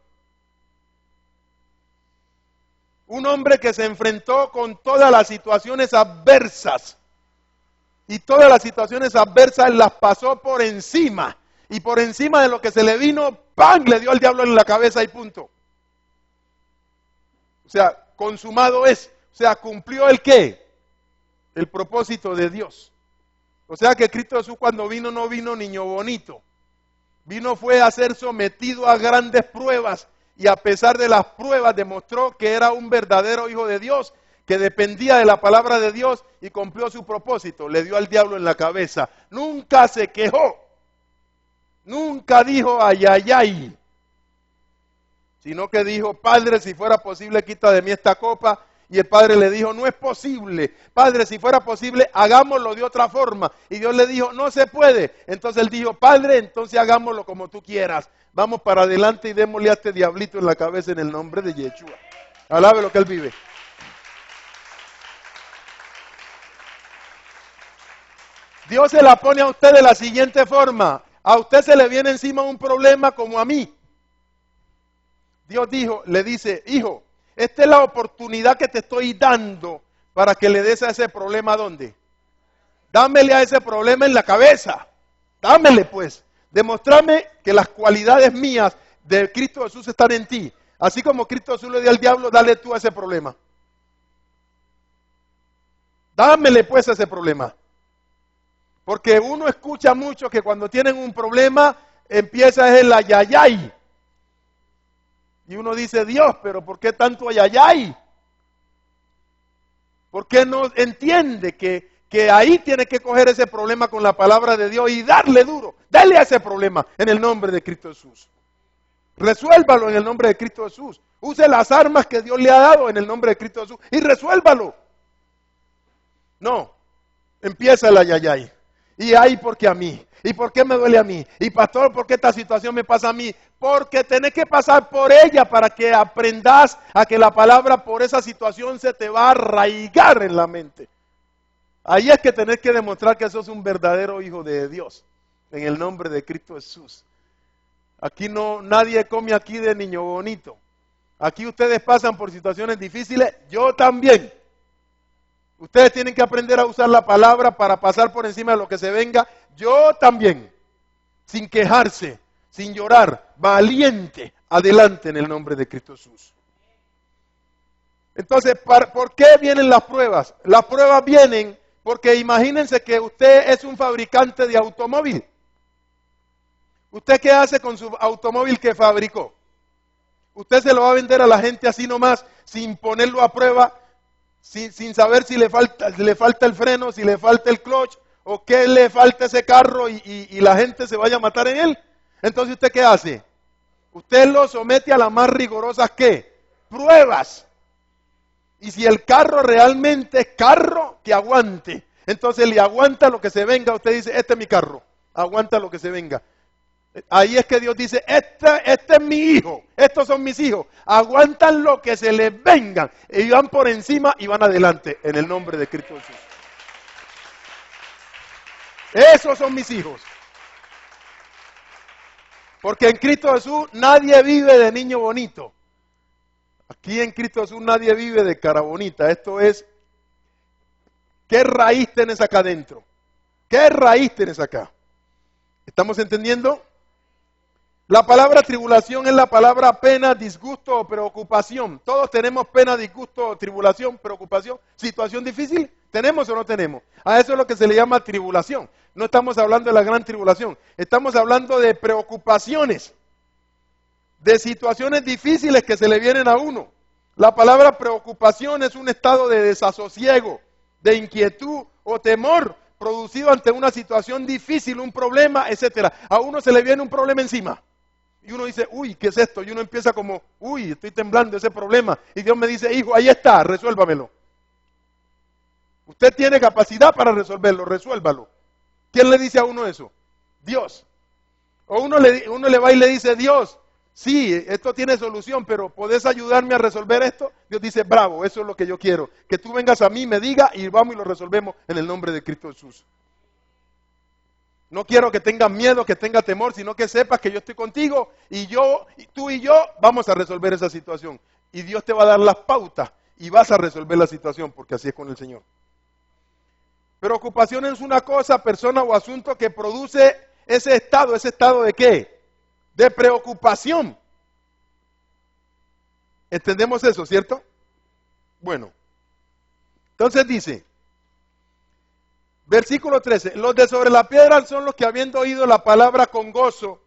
un hombre que se enfrentó con todas las situaciones adversas, y todas las situaciones adversas las pasó por encima, y por encima de lo que se le vino, ¡pam!, le dio al diablo en la cabeza y punto. O sea, consumado es, o sea, cumplió el ¿qué? El propósito de Dios. O sea que Cristo Jesús cuando vino no vino niño bonito. Vino fue a ser sometido a grandes pruebas y a pesar de las pruebas demostró que era un verdadero hijo de Dios, que dependía de la palabra de Dios y cumplió su propósito. Le dio al diablo en la cabeza. Nunca se quejó. Nunca dijo ay, ay, ay. Sino que dijo, Padre, si fuera posible, quita de mí esta copa. Y el Padre le dijo, no es posible. Padre, si fuera posible, hagámoslo de otra forma. Y Dios le dijo, no se puede. Entonces él dijo, Padre, entonces hagámoslo como tú quieras. Vamos para adelante y démosle a este diablito en la cabeza en el nombre de Yeshua. Alabe lo que él vive. Dios se la pone a usted de la siguiente forma. A usted se le viene encima un problema como a mí. Dios le dice, hijo, esta es la oportunidad que te estoy dando para que le des a ese problema, ¿dónde? Dámele a ese problema en la cabeza. Dámele pues. Demostrame que las cualidades mías de Cristo Jesús están en ti. Así como Cristo Jesús le dio al diablo, dale tú a ese problema. Dámele pues a ese problema. Porque uno escucha mucho que cuando tienen un problema empieza el ayayay. Y uno dice, Dios, pero ¿por qué tanto ayayay? ¿Por qué no entiende que ahí tiene que coger ese problema con la palabra de Dios y darle duro? Dale a ese problema en el nombre de Cristo Jesús. Resuélvalo en el nombre de Cristo Jesús. Use las armas que Dios le ha dado en el nombre de Cristo Jesús y resuélvalo. No, empieza el ayayay. Y ay, ¿por qué a mí? ¿Y por qué me duele a mí? Y pastor, ¿por qué esta situación me pasa a mí? Porque tenés que pasar por ella para que aprendas a que la palabra por esa situación se te va a arraigar en la mente. Ahí es que tenés que demostrar que sos un verdadero hijo de Dios, en el nombre de Cristo Jesús. Aquí no, nadie come aquí de niño bonito. Aquí ustedes pasan por situaciones difíciles, yo también. Ustedes tienen que aprender a usar la palabra para pasar por encima de lo que se venga. Yo también, sin quejarse, sin llorar, valiente, adelante en el nombre de Cristo Jesús. Entonces, ¿por qué vienen las pruebas? Las pruebas vienen porque imagínense que usted es un fabricante de automóvil. ¿Usted qué hace con su automóvil que fabricó? Usted se lo va a vender a la gente así nomás, sin ponerlo a prueba, sin saber si le falta el freno, si le falta el clutch, o qué le falta a ese carro y la gente se vaya a matar en él. Entonces, ¿usted qué hace? Usted lo somete a las más rigurosas, ¿qué? Pruebas. Y si el carro realmente es carro, que aguante. Entonces le aguanta lo que se venga. Usted dice, este es mi carro, aguanta lo que se venga. Ahí es que Dios dice, este es mi hijo, estos son mis hijos, aguantan lo que se les vengan, y van por encima y van adelante, en el nombre de Cristo Jesús. Esos son mis hijos. Porque en Cristo Jesús nadie vive de niño bonito. Aquí en Cristo Jesús nadie vive de cara bonita. Esto es, ¿qué raíz tenés acá adentro? ¿Qué raíz tenés acá? ¿Estamos entendiendo? La palabra tribulación es la palabra pena, disgusto o preocupación. Todos tenemos pena, disgusto, tribulación, preocupación, situación difícil. ¿Tenemos o no tenemos? A eso es lo que se le llama tribulación. No estamos hablando de la gran tribulación. Estamos hablando de preocupaciones, de situaciones difíciles que se le vienen a uno. La palabra preocupación es un estado de desasosiego, de inquietud o temor producido ante una situación difícil, un problema, etcétera. A uno se le viene un problema encima. Y uno dice, uy, ¿qué es esto? Y uno empieza como, uy, estoy temblando ese problema. Y Dios me dice, hijo, ahí está, resuélvamelo. Usted tiene capacidad para resolverlo, resuélvalo. ¿Quién le dice a uno eso? Dios. O uno le va y le dice, Dios, sí, esto tiene solución, pero ¿podés ayudarme a resolver esto? Dios dice, bravo, eso es lo que yo quiero. Que tú vengas a mí, me diga y vamos y lo resolvemos en el nombre de Cristo Jesús. No quiero que tengas miedo, que tengas temor, sino que sepas que yo estoy contigo y tú y yo vamos a resolver esa situación. Y Dios te va a dar las pautas y vas a resolver la situación, porque así es con el Señor. Preocupación es una cosa, persona o asunto que produce ese estado ¿de qué? De preocupación. ¿Entendemos eso, cierto? Bueno, entonces dice, Versículo 13. Los de sobre la piedra son los que habiendo oído la palabra con gozo,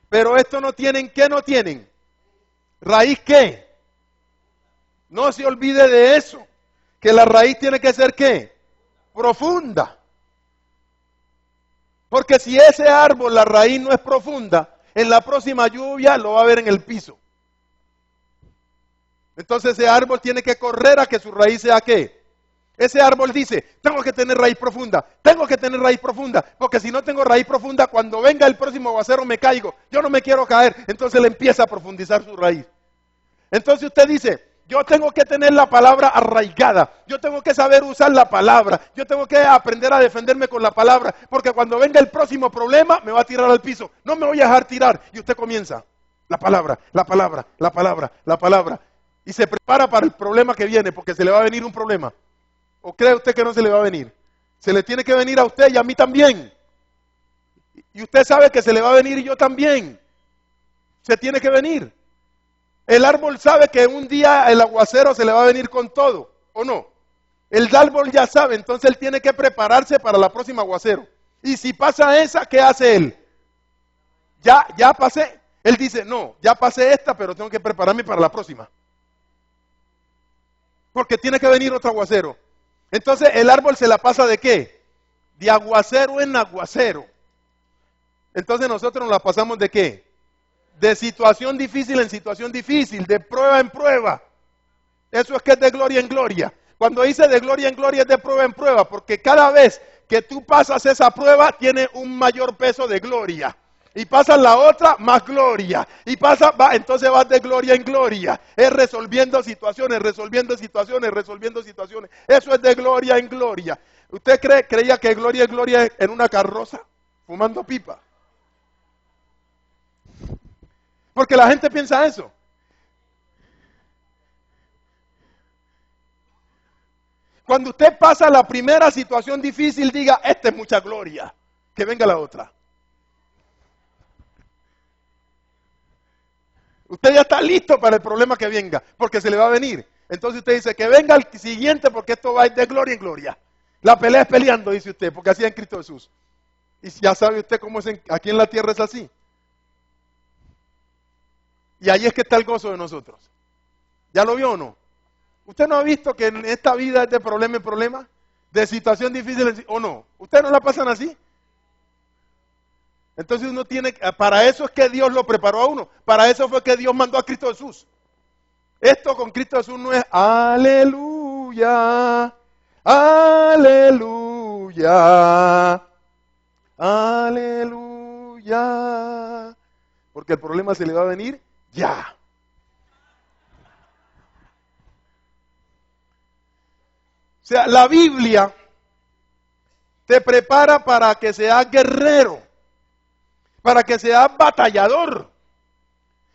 pero esto no tienen, ¿qué no tienen? ¿Raíz qué? No se olvide de eso, que la raíz tiene que ser ¿qué? Profunda. Porque si ese árbol, la raíz no es profunda, en la próxima lluvia lo va a ver en el piso. Entonces ese árbol tiene que correr a que su raíz sea ¿qué? Ese árbol dice, tengo que tener raíz profunda, tengo que tener raíz profunda, porque si no tengo raíz profunda, cuando venga el próximo aguacero me caigo, yo no me quiero caer, entonces le empieza a profundizar su raíz. Entonces usted dice, yo tengo que tener la palabra arraigada, yo tengo que saber usar la palabra, yo tengo que aprender a defenderme con la palabra, porque cuando venga el próximo problema me va a tirar al piso, no me voy a dejar tirar, y usted comienza, la palabra, la palabra, la palabra, la palabra, y se prepara para el problema que viene, porque se le va a venir un problema. ¿O cree usted que no se le va a venir? Se le tiene que venir a usted y a mí también. Y usted sabe que se le va a venir y yo también. Se tiene que venir. El árbol sabe que un día el aguacero se le va a venir con todo, ¿o no? El árbol ya sabe, entonces él tiene que prepararse para la próxima aguacero. Y si pasa esa, ¿qué hace él? Ya pasé. Él dice, no, ya pasé esta, pero tengo que prepararme para la próxima. Porque tiene que venir otro aguacero. Entonces el árbol se la pasa ¿de qué? De aguacero en aguacero. Entonces nosotros nos la pasamos ¿de qué? De situación difícil en situación difícil, de prueba en prueba. Eso es que es de gloria en gloria. Cuando dice de gloria en gloria es de prueba en prueba, porque cada vez que tú pasas esa prueba tiene un mayor peso de gloria. Y pasas la otra, más gloria. Y entonces vas de gloria en gloria. Es resolviendo situaciones, resolviendo situaciones, resolviendo situaciones. Eso es de gloria en gloria. ¿Usted creía que gloria en gloria en una carroza? Fumando pipa. Porque la gente piensa eso. Cuando usted pasa la primera situación difícil, diga, esta es mucha gloria. Que venga la otra. Usted ya está listo para el problema que venga, porque se le va a venir. Entonces usted dice, que venga el siguiente, porque esto va de gloria en gloria. La pelea es peleando, dice usted, porque así es en Cristo Jesús. Y ya sabe usted cómo es aquí en la tierra es así. Y ahí es que está el gozo de nosotros. ¿Ya lo vio o no? ¿Usted no ha visto que en esta vida es de problema en problema? ¿De situación difícil o no? ¿Ustedes no la pasan así? Entonces uno tiene, para eso es que Dios lo preparó a uno. Para eso fue que Dios mandó a Cristo Jesús. Esto con Cristo Jesús no es aleluya, aleluya, aleluya. Porque el problema se le va a venir ya. O sea, la Biblia te prepara para que seas guerrero, para que seas batallador,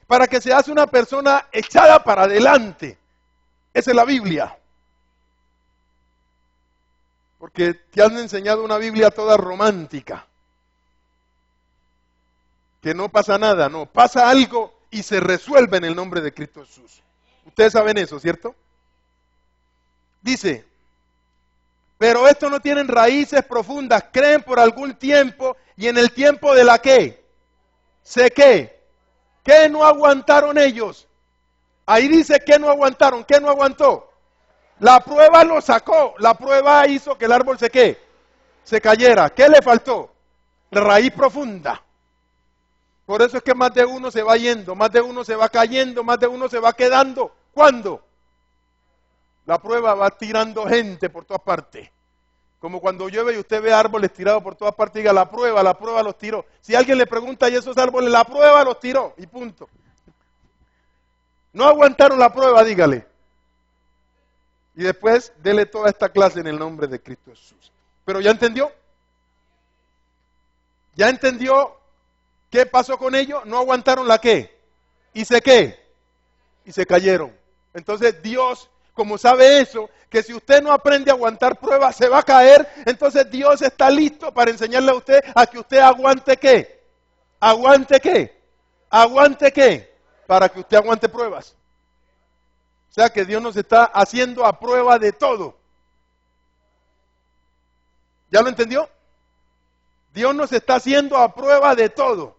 para que seas una persona echada para adelante. Esa es la Biblia. Porque te han enseñado una Biblia toda romántica. Que no pasa nada, no, pasa algo y se resuelve en el nombre de Cristo Jesús. Ustedes saben eso, ¿cierto? Dice, pero estos no tienen raíces profundas, creen por algún tiempo y en el tiempo de la ¿qué? ¿Sé qué? ¿Qué no aguantaron ellos? Ahí dice que no aguantaron, ¿qué no aguantó? La prueba lo sacó, la prueba hizo que el árbol se ¿qué? Se cayera. ¿Qué le faltó? La raíz profunda. Por eso es que más de uno se va yendo, más de uno se va cayendo, más de uno se va quedando. ¿Cuándo? La prueba va tirando gente por todas partes. Como cuando llueve y usted ve árboles tirados por todas partes, diga la prueba los tiró. Si alguien le pregunta, ¿y esos árboles? La prueba los tiró, y punto. No aguantaron la prueba, dígale. Y después, dele toda esta clase en el nombre de Cristo Jesús. ¿Pero ya entendió? ¿Ya entendió qué pasó con ellos? No aguantaron la qué. ¿Y se qué? Y se cayeron. Entonces Dios, como sabe eso, que si usted no aprende a aguantar pruebas, se va a caer. Entonces Dios está listo para enseñarle a usted a que usted aguante qué. ¿Aguante qué? ¿Aguante qué? Para que usted aguante pruebas. O sea que Dios nos está haciendo a prueba de todo. ¿Ya lo entendió? Dios nos está haciendo a prueba de todo.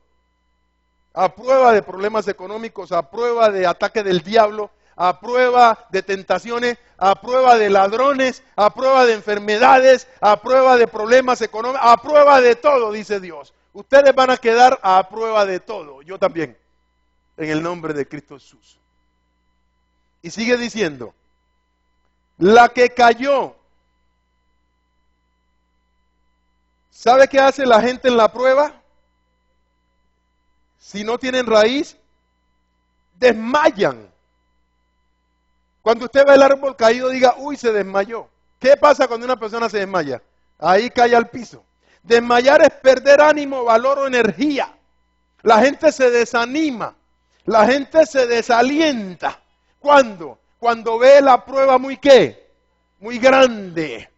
A prueba de problemas económicos, a prueba de ataque del diablo, a prueba de tentaciones, a prueba de ladrones, a prueba de enfermedades, a prueba de problemas económicos, a prueba de todo, dice Dios. Ustedes van a quedar a prueba de todo, yo también, en el nombre de Cristo Jesús. Y sigue diciendo, la que cayó, ¿sabe qué hace la gente en la prueba? Si no tienen raíz, desmayan. Cuando usted ve el árbol caído, diga, uy, se desmayó. ¿Qué pasa cuando una persona se desmaya? Ahí cae al piso. Desmayar es perder ánimo, valor o energía. La gente se desanima, la gente se desalienta. ¿Cuándo? Cuando ve la prueba muy ¿qué? Muy grande.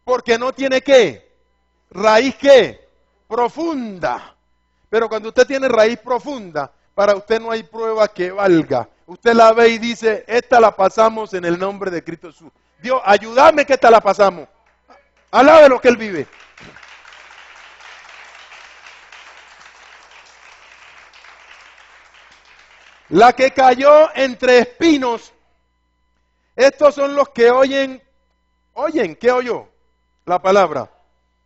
Porque no tiene ¿qué? Raíz ¿qué? Profunda. Pero cuando usted tiene raíz profunda, para usted no hay prueba que valga. Usted la ve y dice, esta la pasamos en el nombre de Cristo Jesús. Dios, ayúdame que esta la pasamos. Alabe lo que Él vive. La que cayó entre espinos, estos son los que oyen, ¿qué oyó? La palabra.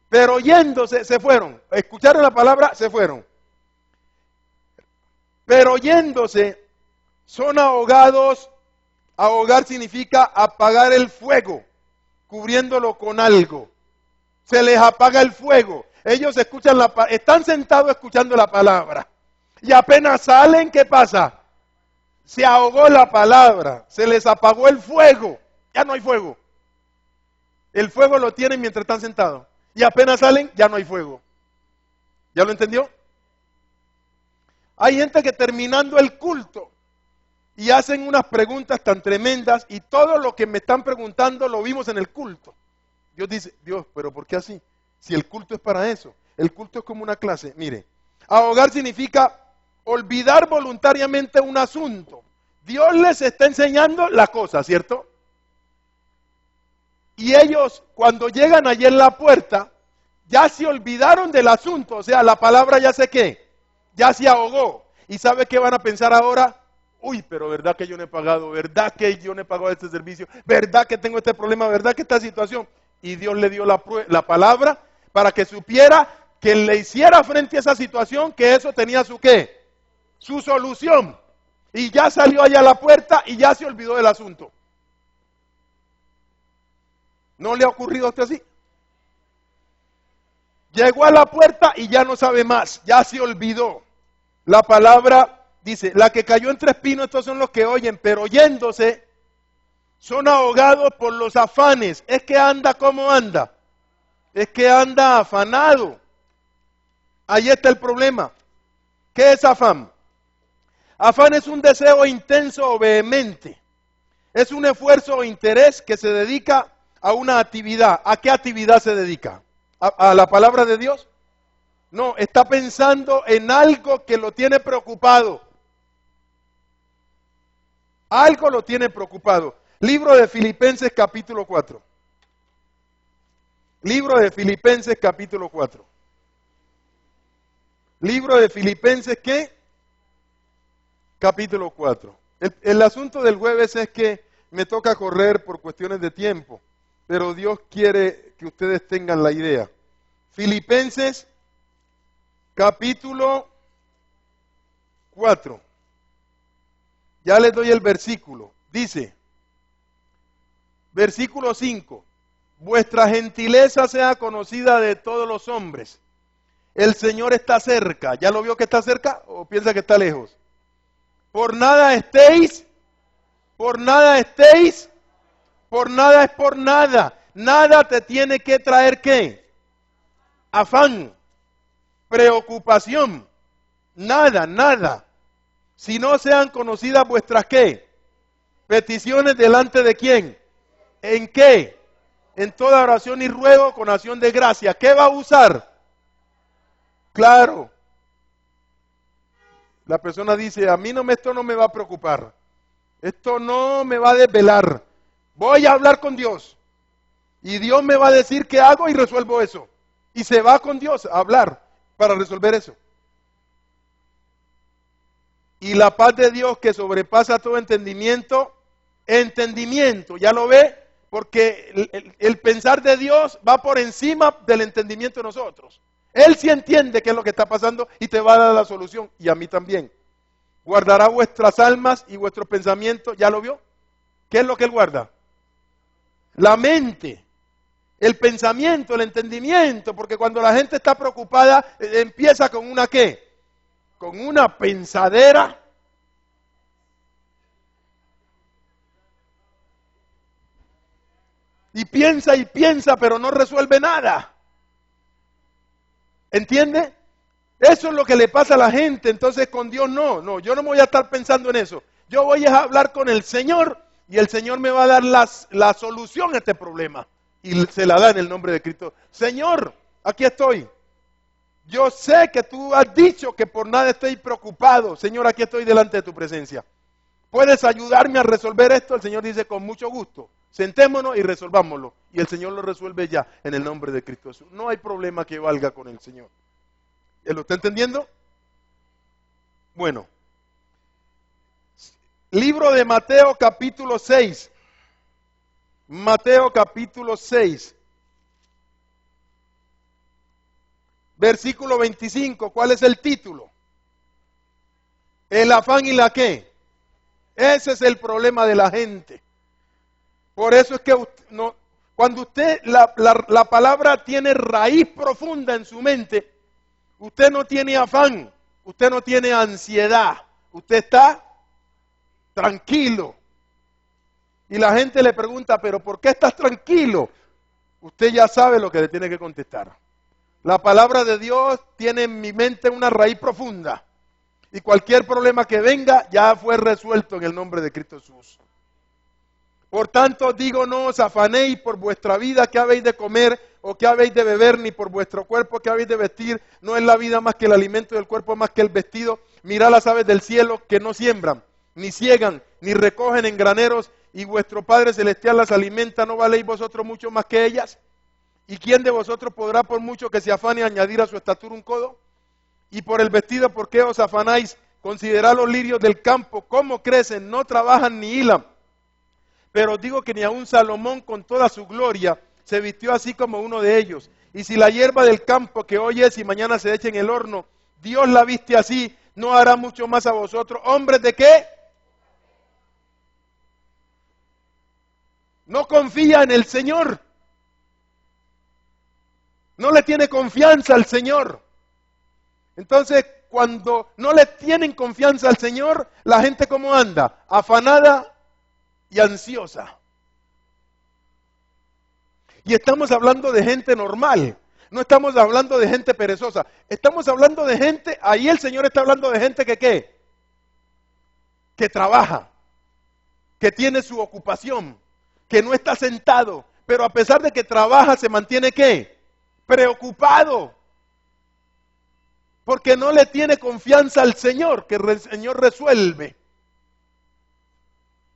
Pero oyéndose, se fueron. Escucharon la palabra, se fueron. Pero oyéndose, son ahogados. Ahogar significa apagar el fuego, cubriéndolo con algo. Se les apaga el fuego. Ellos escuchan están sentados escuchando la palabra. Y apenas salen, ¿qué pasa? Se ahogó la palabra, se les apagó el fuego. Ya no hay fuego. El fuego lo tienen mientras están sentados. Y apenas salen, ya no hay fuego. ¿Ya lo entendió? Hay gente que terminando el culto y hacen unas preguntas tan tremendas y todo lo que me están preguntando lo vimos en el culto. Dios dice, Dios, pero ¿por qué así? Si el culto es para eso. El culto es como una clase. Mire, ahogar significa olvidar voluntariamente un asunto. Dios les está enseñando la cosa, ¿cierto? Y ellos, cuando llegan allí en la puerta, ya se olvidaron del asunto. O sea, la palabra ya sé qué, ya se ahogó. ¿Y sabe qué van a pensar ahora? Uy, pero ¿verdad que yo no he pagado? ¿Verdad que yo no he pagado este servicio? ¿Verdad que tengo este problema? ¿Verdad que esta situación? Y Dios le dio la palabra para que supiera que le hiciera frente a esa situación, que eso tenía su qué, su solución. Y ya salió allá a la puerta y ya se olvidó del asunto. ¿No le ha ocurrido a usted así? Llegó a la puerta y ya no sabe más, ya se olvidó. La palabra dice, la que cayó entre espinos, estos son los que oyen, pero oyéndose, son ahogados por los afanes. Es que anda como anda. Es que anda afanado. Ahí está el problema. ¿Qué es afán? Afán es un deseo intenso o vehemente. Es un esfuerzo o interés que se dedica a una actividad. ¿A qué actividad se dedica? ¿A la palabra de Dios? No, está pensando en algo que lo tiene preocupado. Algo lo tiene preocupado. Libro de Filipenses capítulo 4. Libro de Filipenses capítulo 4. Libro de Filipenses, ¿qué? Capítulo 4. El asunto del jueves es que me toca correr por cuestiones de tiempo, pero Dios quiere que ustedes tengan la idea. Filipenses capítulo 4. Ya les doy el versículo. Dice, versículo 5. Vuestra gentileza sea conocida de todos los hombres. El Señor está cerca. ¿Ya lo vio que está cerca o piensa que está lejos? Por nada estéis, por nada es por nada. Nada te tiene que traer ¿qué? Afán, preocupación, nada. Si no sean conocidas vuestras ¿qué? Peticiones delante de quién. ¿En qué? En toda oración y ruego con acción de gracia. ¿Qué va a usar? Claro. La persona dice, a mí esto no me va a preocupar. Esto no me va a desvelar. Voy a hablar con Dios. Y Dios me va a decir qué hago y resuelvo eso. Y se va con Dios a hablar para resolver eso. Y la paz de Dios que sobrepasa todo entendimiento, ya lo ve, porque el pensar de Dios va por encima del entendimiento de nosotros. Él sí entiende qué es lo que está pasando y te va a dar la solución, y a mí también. Guardará vuestras almas y vuestros pensamientos, ¿ya lo vio? ¿Qué es lo que Él guarda? La mente, el pensamiento, el entendimiento, porque cuando la gente está preocupada, empieza con una ¿qué? Con una pensadera. Y piensa, pero no resuelve nada. ¿Entiende? Eso es lo que le pasa a la gente. Entonces con Dios no, yo no me voy a estar pensando en eso. Yo voy a hablar con el Señor y el Señor me va a dar la solución a este problema. Y se la da en el nombre de Cristo. Señor, aquí estoy. Yo sé que tú has dicho que por nada estoy preocupado. Señor, aquí estoy delante de tu presencia. ¿Puedes ayudarme a resolver esto? El Señor dice, con mucho gusto. Sentémonos y resolvámoslo. Y el Señor lo resuelve ya en el nombre de Cristo Jesús. No hay problema que valga con el Señor. ¿Lo está entendiendo? Bueno. Libro de Mateo capítulo 6. Mateo capítulo 6. Versículo 25. ¿Cuál es el título? El afán y la qué. Ese es el problema de la gente. Por eso es que cuando usted, la palabra tiene raíz profunda en su mente, usted no tiene afán, usted no tiene ansiedad, usted está tranquilo. Y la gente le pregunta, ¿pero por qué estás tranquilo? Usted ya sabe lo que le tiene que contestar. La palabra de Dios tiene en mi mente una raíz profunda. Y cualquier problema que venga ya fue resuelto en el nombre de Cristo Jesús. Por tanto, digo, no os afanéis por vuestra vida, qué habéis de comer o qué habéis de beber, ni por vuestro cuerpo, qué habéis de vestir. No es la vida más que el alimento y el cuerpo más que el vestido. Mirad las aves del cielo que no siembran, ni ciegan, ni recogen en graneros, y vuestro Padre Celestial las alimenta. ¿No valéis vosotros mucho más que ellas? ¿Y quién de vosotros podrá, por mucho que se afane, añadir a su estatura un codo? Y por el vestido, ¿por qué os afanáis? Considerad los lirios del campo, cómo crecen, no trabajan ni hilan. Pero os digo que ni aun Salomón con toda su gloria se vistió así como uno de ellos. Y si la hierba del campo que hoy es y mañana se echa en el horno, Dios la viste así, ¿no hará mucho más a vosotros? ¿Hombres de qué? No confía en el Señor. No le tiene confianza al Señor. Entonces, cuando no le tienen confianza al Señor, la gente ¿cómo anda? Afanada y ansiosa. Y estamos hablando de gente normal, no estamos hablando de gente perezosa, estamos hablando de gente, ahí el Señor está hablando de gente que ¿qué? Que trabaja, que tiene su ocupación, que no está sentado, pero a pesar de que trabaja se mantiene ¿qué? Preocupado, porque no le tiene confianza al Señor, que el Señor resuelve.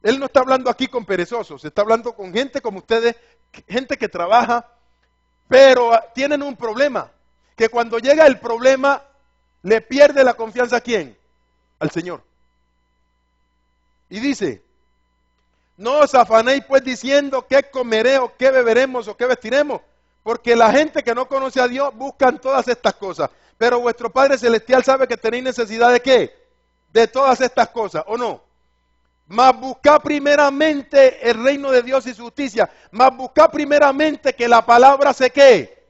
Él no está hablando aquí con perezosos, está hablando con gente como ustedes, gente que trabaja, pero tienen un problema, que cuando llega el problema, le pierde la confianza ¿a quién? Al Señor. Y dice, no os afanéis pues diciendo qué comeré o qué beberemos o qué vestiremos, porque la gente que no conoce a Dios buscan todas estas cosas, pero vuestro Padre Celestial sabe que tenéis necesidad de ¿qué? De todas estas cosas, ¿o no? Mas buscad primeramente el reino de Dios y su justicia. Mas buscad primeramente que la palabra se ¿qué?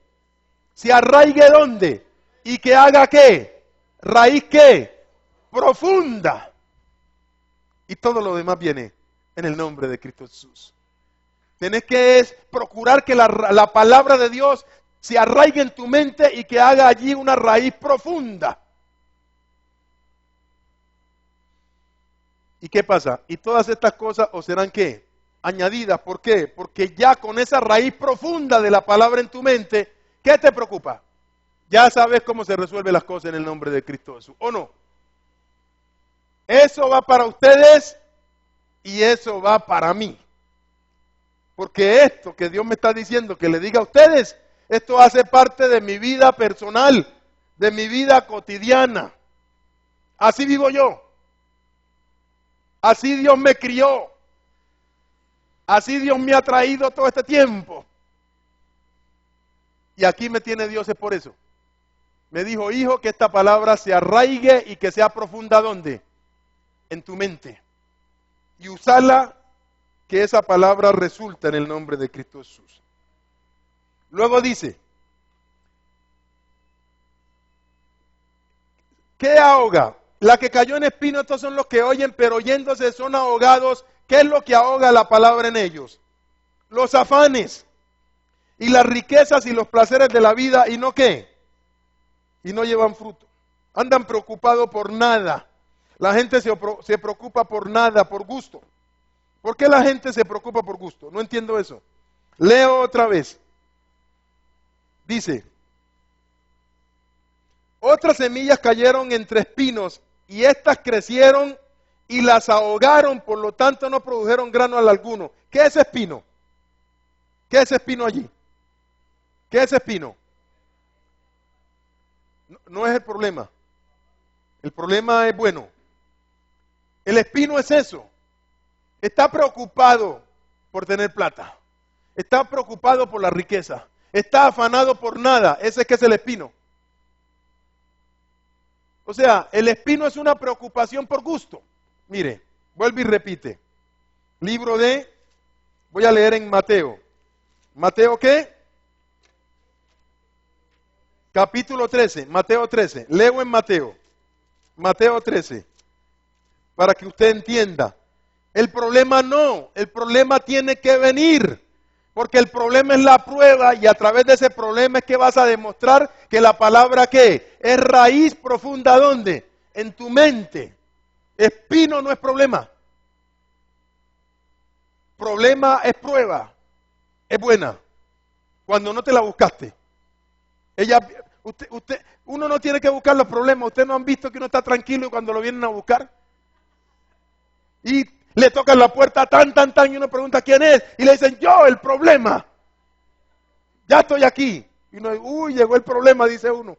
Se arraigue ¿dónde? Y que haga ¿qué? Raíz ¿qué? Profunda. Y todo lo demás viene en el nombre de Cristo Jesús. Tienes que procurar que la palabra de Dios se arraigue en tu mente y que haga allí una raíz profunda. ¿Y qué pasa? Y todas estas cosas os serán ¿qué? Añadidas. ¿Por qué? Porque ya con esa raíz profunda de la palabra en tu mente, ¿qué te preocupa? Ya sabes cómo se resuelven las cosas en el nombre de Cristo Jesús, ¿o no? Eso va para ustedes y eso va para mí. Porque esto que Dios me está diciendo que le diga a ustedes, esto hace parte de mi vida personal, de mi vida cotidiana. Así vivo yo. Así Dios me crió. Así Dios me ha traído todo este tiempo. Y aquí me tiene Dios es por eso. Me dijo, hijo, que esta palabra se arraigue y que sea profunda, ¿dónde? En tu mente. Y usarla, que esa palabra resulta en el nombre de Cristo Jesús. Luego dice, ¿qué ahoga? La que cayó en espino, estos son los que oyen, pero oyéndose son ahogados. ¿Qué es lo que ahoga la palabra en ellos? Los afanes y las riquezas y los placeres de la vida, ¿y no qué? Y no llevan fruto. Andan preocupados por nada. La gente se preocupa por nada, por gusto. ¿Por qué la gente se preocupa por gusto? No entiendo eso. Leo otra vez. Dice, otras semillas cayeron entre espinos y estas crecieron y las ahogaron, por lo tanto no produjeron grano alguno. ¿Qué es espino? ¿Qué es espino allí? ¿Qué es espino? No es el problema. El problema es bueno. El espino es eso. Está preocupado por tener plata. Está preocupado por la riqueza. Está afanado por nada. Ese es que es el espino. O sea, el espino es una preocupación por gusto. Mire, vuelve y repite. Libro de, voy a leer en Mateo. ¿Mateo qué? Capítulo 13, Mateo 13. Leo en Mateo. Mateo 13. Para que usted entienda. El problema el problema tiene que venir. Porque el problema es la prueba y a través de ese problema es que vas a demostrar que la palabra ¿qué? Es raíz profunda, ¿dónde? En tu mente. Espino no es problema. Problema es prueba. Es buena. Cuando no te la buscaste. Uno no tiene que buscar los problemas. Ustedes no han visto que uno está tranquilo y cuando lo vienen a buscar. Y le tocan la puerta tan, y uno pregunta quién es. Y le dicen, yo, el problema. Ya estoy aquí. Y uno, llegó el problema, dice uno.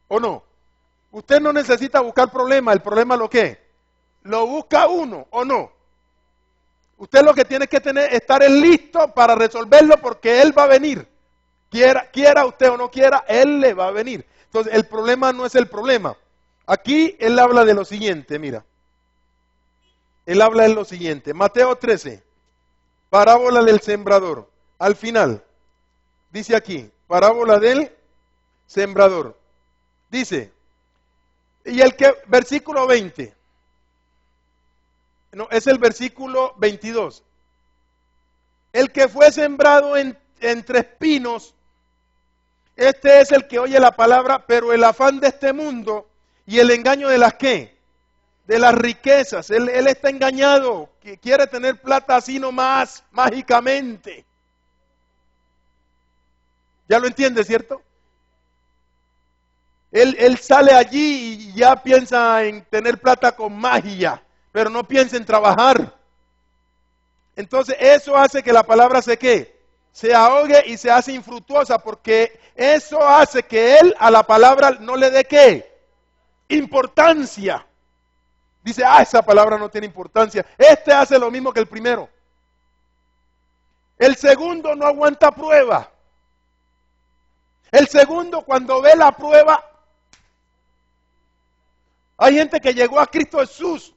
¿O no? Usted no necesita buscar problemas. ¿El problema lo qué? Lo busca uno, ¿o no? Usted lo que tiene que estar listo para resolverlo porque Él va a venir. Quiera usted o no quiera, Él le va a venir. Entonces, el problema no es el problema. Aquí Él habla de lo siguiente, mira. Él habla de lo siguiente. Mateo 13, parábola del sembrador. Al final, dice aquí, parábola del sembrador. Dice, versículo 20. No, es el versículo 22. El que fue sembrado entre espinos, este es el que oye la palabra, pero el afán de este mundo y el engaño de las ¿qué? De las riquezas. Él está engañado, que quiere tener plata así nomás, mágicamente. ¿Ya lo entiende, cierto? Él sale allí y ya piensa en tener plata con magia, pero no piensa en trabajar. Entonces eso hace que la palabra se ahogue y se hace infructuosa, porque eso hace que él a la palabra no le dé ¿qué? Importancia. Dice, esa palabra no tiene importancia. Este hace lo mismo que el primero. El segundo no aguanta prueba. El segundo, cuando ve la prueba, hay gente que llegó a Cristo Jesús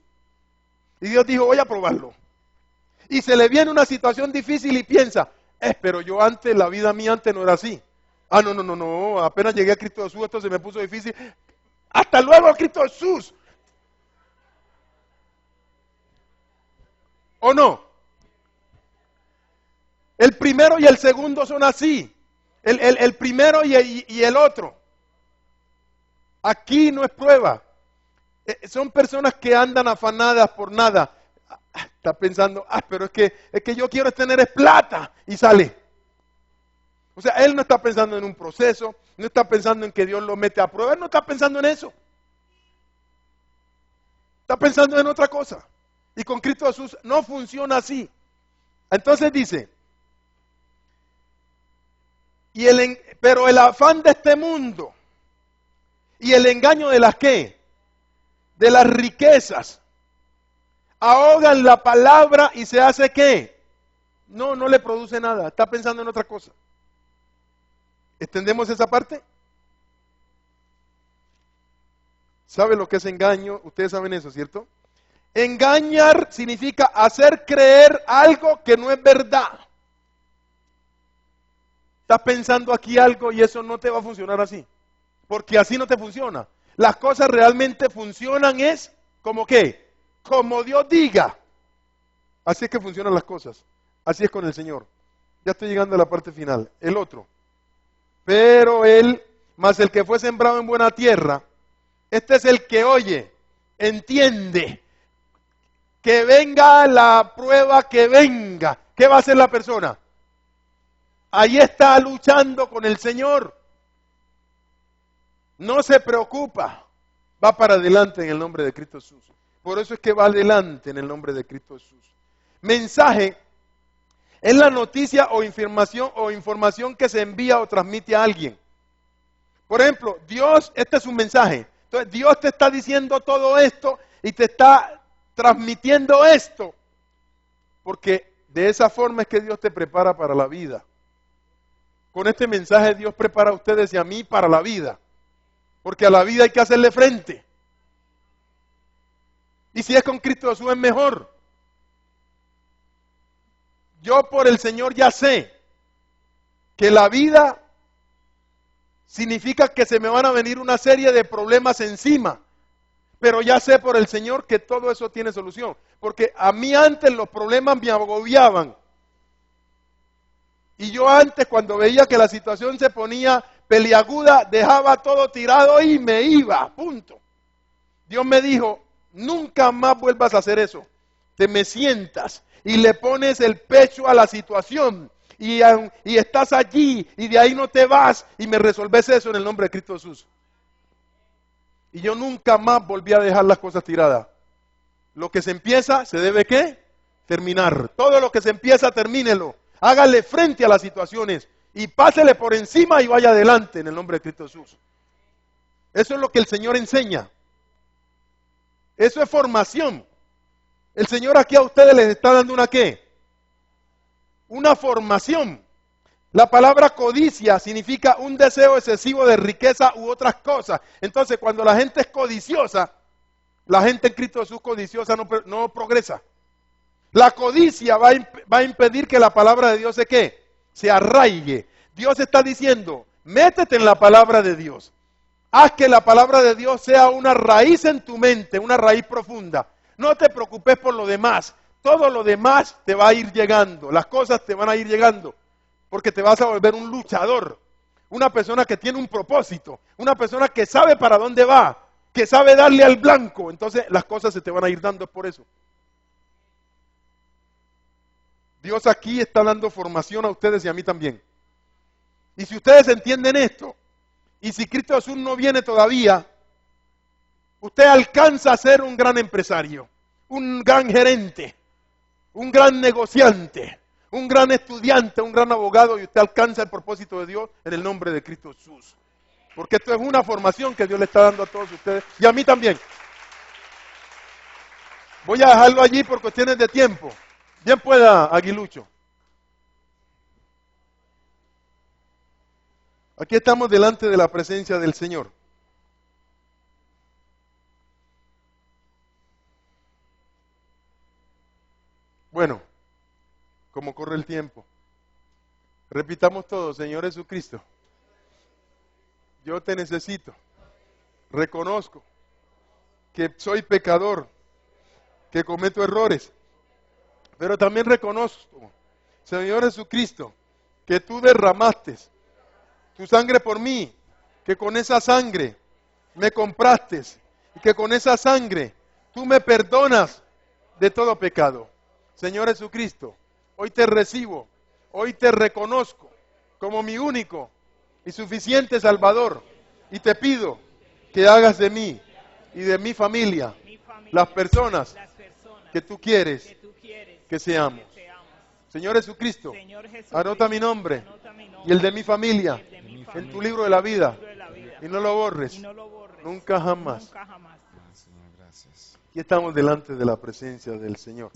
y Dios dijo, voy a probarlo. Y se le viene una situación difícil y piensa, pero yo antes, la vida mía antes no era así. No, apenas llegué a Cristo Jesús, esto se me puso difícil. Hasta luego, Cristo Jesús. ¿O no? El primero y el segundo son así. El primero y el otro. Aquí no es prueba. Son personas que andan afanadas por nada. Está pensando, pero es que yo quiero tener plata. Y sale. O sea, él no está pensando en un proceso, no está pensando en que Dios lo mete a prueba, él no está pensando en eso. Está pensando en otra cosa. Y con Cristo Jesús no funciona así. Entonces dice, pero el afán de este mundo y el engaño de las ¿qué? De las riquezas ahogan la palabra y se hace ¿qué? No le produce nada, está pensando en otra cosa. ¿Entendemos esa parte? ¿Sabe lo que es engaño? Ustedes saben eso, ¿cierto? Engañar significa hacer creer algo que no es verdad. Estás pensando aquí algo y eso no te va a funcionar así. Porque así no te funciona. Las cosas realmente funcionan es como ¿qué? Como Dios diga. Así es que funcionan las cosas. Así es con el Señor. Ya estoy llegando a la parte final. El otro. Pero más el que fue sembrado en buena tierra, este es el que oye, entiende, que venga la prueba, que venga. ¿Qué va a hacer la persona? Ahí está luchando con el Señor. No se preocupa. Va para adelante en el nombre de Cristo Jesús. Por eso es que va adelante en el nombre de Cristo Jesús. Mensaje es la noticia o información que se envía o transmite a alguien. Por ejemplo, Dios, este es un mensaje. Entonces, Dios te está diciendo todo esto y te está transmitiendo esto. Porque de esa forma es que Dios te prepara para la vida. Con este mensaje Dios prepara a ustedes y a mí para la vida. Porque a la vida hay que hacerle frente. Y si es con Cristo Jesús es mejor. Yo por el Señor ya sé que la vida significa que se me van a venir una serie de problemas encima. Pero ya sé por el Señor que todo eso tiene solución. Porque a mí antes los problemas me agobiaban. Y yo antes cuando veía que la situación se ponía peliaguda, dejaba todo tirado y me iba, punto. Dios me dijo, nunca más vuelvas a hacer eso. Te me sientas y le pones el pecho a la situación y estás allí y de ahí no te vas y me resolves eso en el nombre de Cristo Jesús. Y yo nunca más volví a dejar las cosas tiradas. Lo que se empieza, ¿se debe qué? Terminar. Todo lo que se empieza, termínelo. Hágale frente a las situaciones y pásele por encima y vaya adelante en el nombre de Cristo Jesús. Eso es lo que el Señor enseña. Eso es formación. El Señor aquí a ustedes les está dando una ¿qué? Una formación. La palabra codicia significa un deseo excesivo de riqueza u otras cosas. Entonces, cuando la gente es codiciosa, la gente en Cristo Jesús codiciosa no progresa. La codicia va a impedir que la palabra de Dios se ¿qué? Se arraigue. Dios está diciendo, métete en la palabra de Dios. Haz que la palabra de Dios sea una raíz en tu mente, una raíz profunda. No te preocupes por lo demás. Todo lo demás te va a ir llegando. Las cosas te van a ir llegando. Porque te vas a volver un luchador. Una persona que tiene un propósito. Una persona que sabe para dónde va. Que sabe darle al blanco. Entonces las cosas se te van a ir dando por eso. Dios aquí está dando formación a ustedes y a mí también. Y si ustedes entienden esto, y si Cristo Jesús no viene todavía, usted alcanza a ser un gran empresario, un gran gerente, un gran negociante, un gran estudiante, un gran abogado, y usted alcanza el propósito de Dios en el nombre de Cristo Jesús. Porque esto es una formación que Dios le está dando a todos ustedes y a mí también. Voy a dejarlo allí por cuestiones de tiempo. Bien pueda, Aguilucho. Aquí estamos delante de la presencia del Señor. Bueno, como corre el tiempo. Repitamos todos, Señor Jesucristo. Yo te necesito. Reconozco que soy pecador, que cometo errores. Pero también reconozco, Señor Jesucristo, que tú derramaste tu sangre por mí, que con esa sangre me compraste y que con esa sangre tú me perdonas de todo pecado. Señor Jesucristo, hoy te recibo, hoy te reconozco como mi único y suficiente Salvador y te pido que hagas de mí y de mi familia las personas que tú quieres que seamos. Señor Jesucristo, Señor Jesucristo, anota mi nombre anota mi nombre y el de mi familia y el de mi en familia tu libro de la vida en el libro de la vida, y no lo y borres no lo borres nunca jamás. nunca jamás. Señor, gracias. Aquí estamos delante de la presencia del Señor.